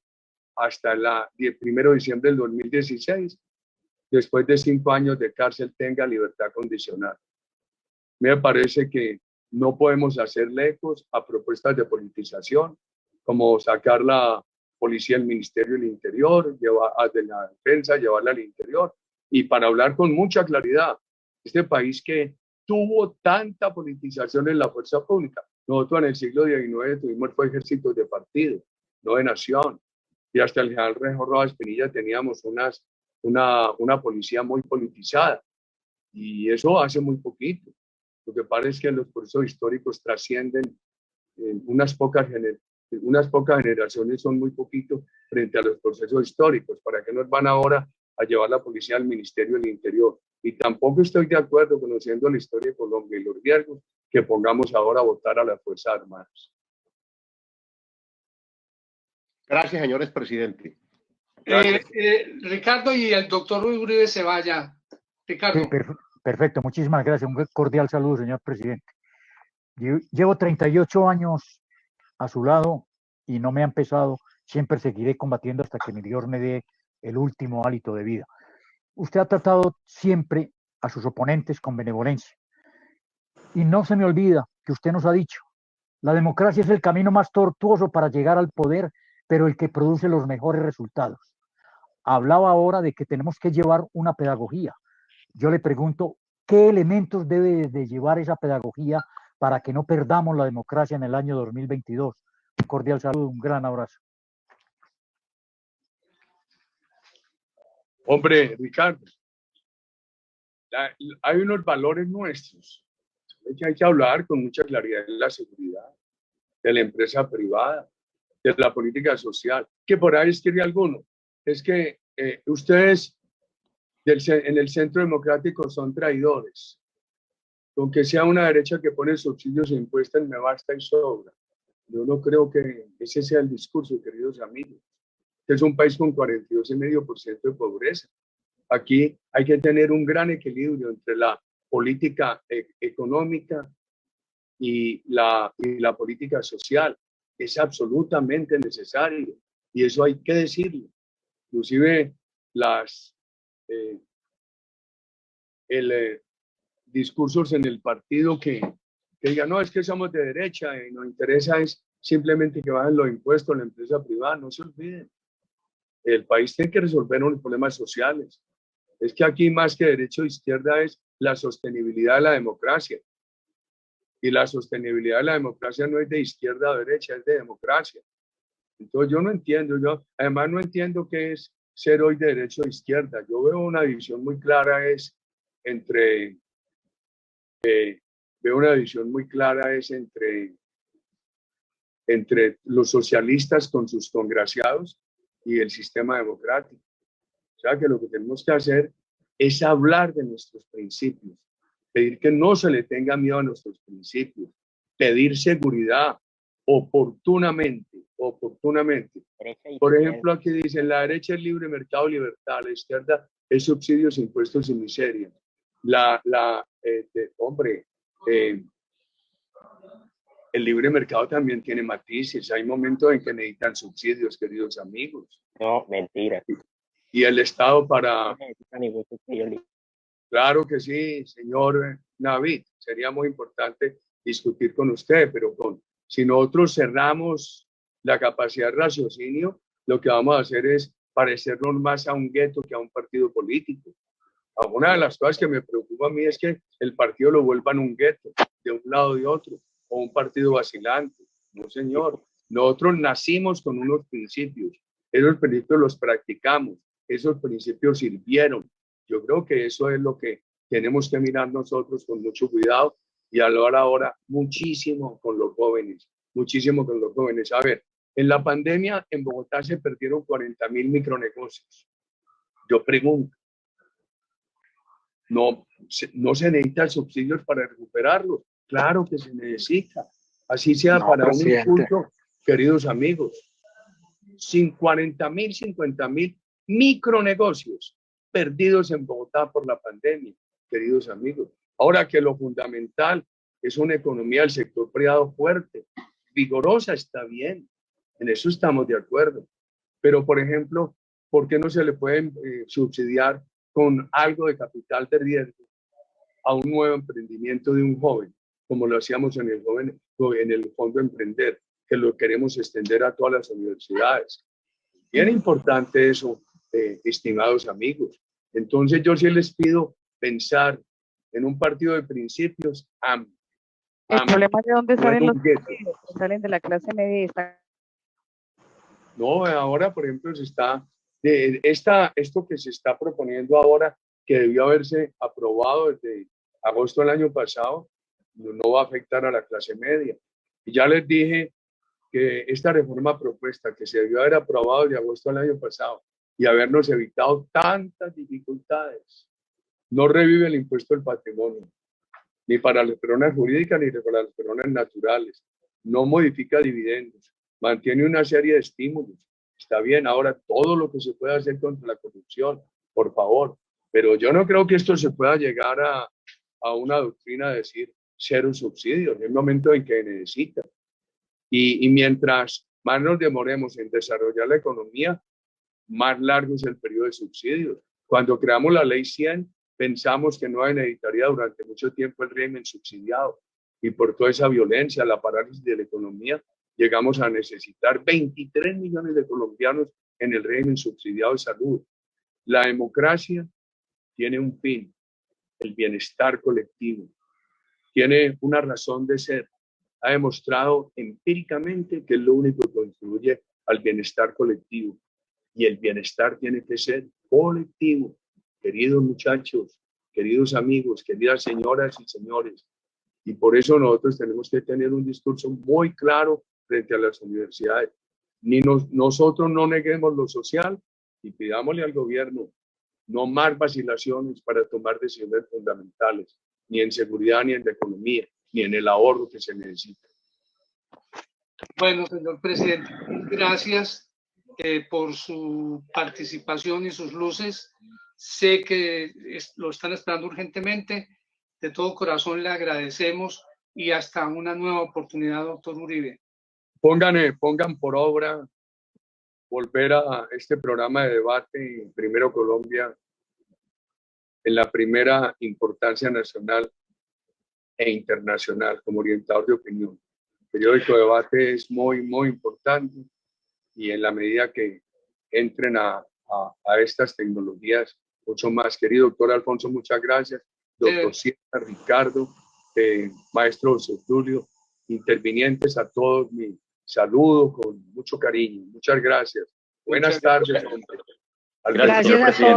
hasta el 1 de diciembre del 2016, después de 5 años de cárcel, tenga libertad condicional. Me parece que no podemos hacerle ecos a propuestas de politización, como sacar la policía del Ministerio del Interior, de la defensa, llevarla al interior. Y para hablar con mucha claridad, este país que tuvo tanta politización en la fuerza pública, nosotros en el siglo XIX tuvimos ejércitos de partido, no de nación. Y hasta el general Rejo Rojas Pinilla teníamos una policía muy politizada. Y eso hace muy poquito. Lo que pasa es que los procesos históricos trascienden unas pocas unas pocas generaciones son muy poquito frente a los procesos históricos. ¿Para qué nos van ahora a llevar la policía al Ministerio del Interior? Y tampoco estoy de acuerdo, conociendo la historia de Colombia y los riesgos, que pongamos ahora a votar a las Fuerzas Armadas. Gracias, señores presidente. Ricardo, y el doctor Luis Uribe se vaya. Ricardo. Sí, perfecto, muchísimas gracias. Un cordial saludo, señor presidente. Llevo 38 años a su lado y no me han pesado. Siempre seguiré combatiendo hasta que mi Dios me dé el último hálito de vida. Usted ha tratado siempre a sus oponentes con benevolencia. Y no se me olvida que usted nos ha dicho, la democracia es el camino más tortuoso para llegar al poder, pero el que produce los mejores resultados. Hablaba ahora de que tenemos que llevar una pedagogía. Yo le pregunto, ¿qué elementos debe de llevar esa pedagogía para que no perdamos la democracia en el año 2022? Un cordial saludo, un gran abrazo. Hombre, Ricardo, hay unos valores nuestros que hay que hablar con mucha claridad de la seguridad, de la empresa privada, de la política social, que por ahí escribe alguno. Es que ustedes en el Centro Democrático son traidores. Con que sea una derecha que pone subsidios e impuestos me basta y sobra. Yo no creo que ese sea el discurso, queridos amigos. Es un país con 42,5% de pobreza. Aquí hay que tener un gran equilibrio entre la política económica y la política social. Es absolutamente necesario y eso hay que decirlo. Inclusive discursos en el partido que digan, no, es que somos de derecha y nos interesa es simplemente que bajen los impuestos a la empresa privada. No se olviden. El país tiene que resolver unos problemas sociales. Es que aquí más que derecho o izquierda es la sostenibilidad de la democracia. Y la sostenibilidad de la democracia no es de izquierda o derecha, es de democracia. Entonces yo no entiendo, además no entiendo qué es ser hoy de derecha o izquierda. Yo veo una división muy clara entre los socialistas con sus congraciados y el sistema democrático. O sea que lo que tenemos que hacer es hablar de nuestros principios, pedir que no se le tenga miedo a nuestros principios, pedir seguridad oportunamente. Por ejemplo, aquí dicen, la derecha es libre mercado, libertad, la izquierda es subsidios, impuestos y miseria. El libre mercado también tiene matices. Hay momentos en que necesitan subsidios, queridos amigos. No, mentira. Y el Estado para... Claro que sí, señor Navid. Sería muy importante discutir con usted, pero si nosotros cerramos la capacidad de raciocinio, lo que vamos a hacer es parecernos más a un gueto que a un partido político. Una de las cosas que me preocupa a mí es que el partido lo vuelvan un gueto, de un lado o de otro, o un partido vacilante. No, señor. Nosotros nacimos con unos principios. Esos principios los practicamos. Esos principios sirvieron. Yo creo que eso es lo que tenemos que mirar nosotros con mucho cuidado y hablar ahora muchísimo con los jóvenes. Muchísimo con los jóvenes. A ver, en la pandemia en Bogotá se perdieron 40,000 micronegocios. Yo pregunto, ¿no se necesitan subsidios para recuperarlos? Claro que se necesita. Así sea para un impulso, queridos amigos. 40,000, 50,000 micronegocios perdidos en Bogotá por la pandemia, queridos amigos. Ahora que lo fundamental es una economía del sector privado fuerte, vigorosa, está bien. En eso estamos de acuerdo. Pero, por ejemplo, ¿por qué no se le puede subsidiar con algo de capital de riesgo a un nuevo emprendimiento de un joven, como lo hacíamos en el Fondo Emprender, que lo queremos extender a todas las universidades? Bien importante eso, estimados amigos. Entonces yo sí les pido pensar en un partido de principios amplio. El problema es de dónde salen los que salen de la clase media. No, ahora, por ejemplo, esto que se está proponiendo ahora, que debió haberse aprobado desde agosto del año pasado, no va a afectar a la clase media. Y ya les dije que esta reforma propuesta que se debió haber aprobado de agosto del año pasado y habernos evitado tantas dificultades, no revive el impuesto del patrimonio, ni para las personas jurídicas ni para las personas naturales, no modifica dividendos, mantiene una serie de estímulos. Está bien, ahora todo lo que se pueda hacer contra la corrupción, por favor, pero yo no creo que esto se pueda llegar a una doctrina de decir cero subsidios, en el momento en que necesita. Y mientras más nos demoremos en desarrollar la economía, más largo es el periodo de subsidios. Cuando creamos la ley 100, pensamos que no necesitaría durante mucho tiempo el régimen subsidiado. Y por toda esa violencia, la parálisis de la economía, llegamos a necesitar 23 millones de colombianos en el régimen subsidiado de salud. La democracia tiene un fin, el bienestar colectivo. Tiene una razón de ser. Ha demostrado empíricamente que es lo único que contribuye al bienestar colectivo. Y el bienestar tiene que ser colectivo. Queridos muchachos, queridos amigos, queridas señoras y señores. Y por eso nosotros tenemos que tener un discurso muy claro frente a las universidades. Nosotros no neguemos lo social y pidámosle al gobierno no más vacilaciones para tomar decisiones fundamentales, ni en seguridad, ni en la economía, ni en el ahorro que se necesita. Bueno, señor presidente, gracias por su participación y sus luces. Sé que lo están esperando urgentemente. De todo corazón le agradecemos y hasta una nueva oportunidad, doctor Uribe. Pongan por obra volver a este programa de debate en Primero Colombia en la primera importancia nacional e internacional como orientador de opinión. El periódico de debate es muy, muy importante y en la medida que entren a estas tecnologías, mucho más. Querido doctor Alfonso, muchas gracias. Doctor Sierra, Ricardo, maestro José Tulio, intervinientes, a todos mi saludo con mucho cariño. Muchas gracias. Buenas tardes. Gracias a todos.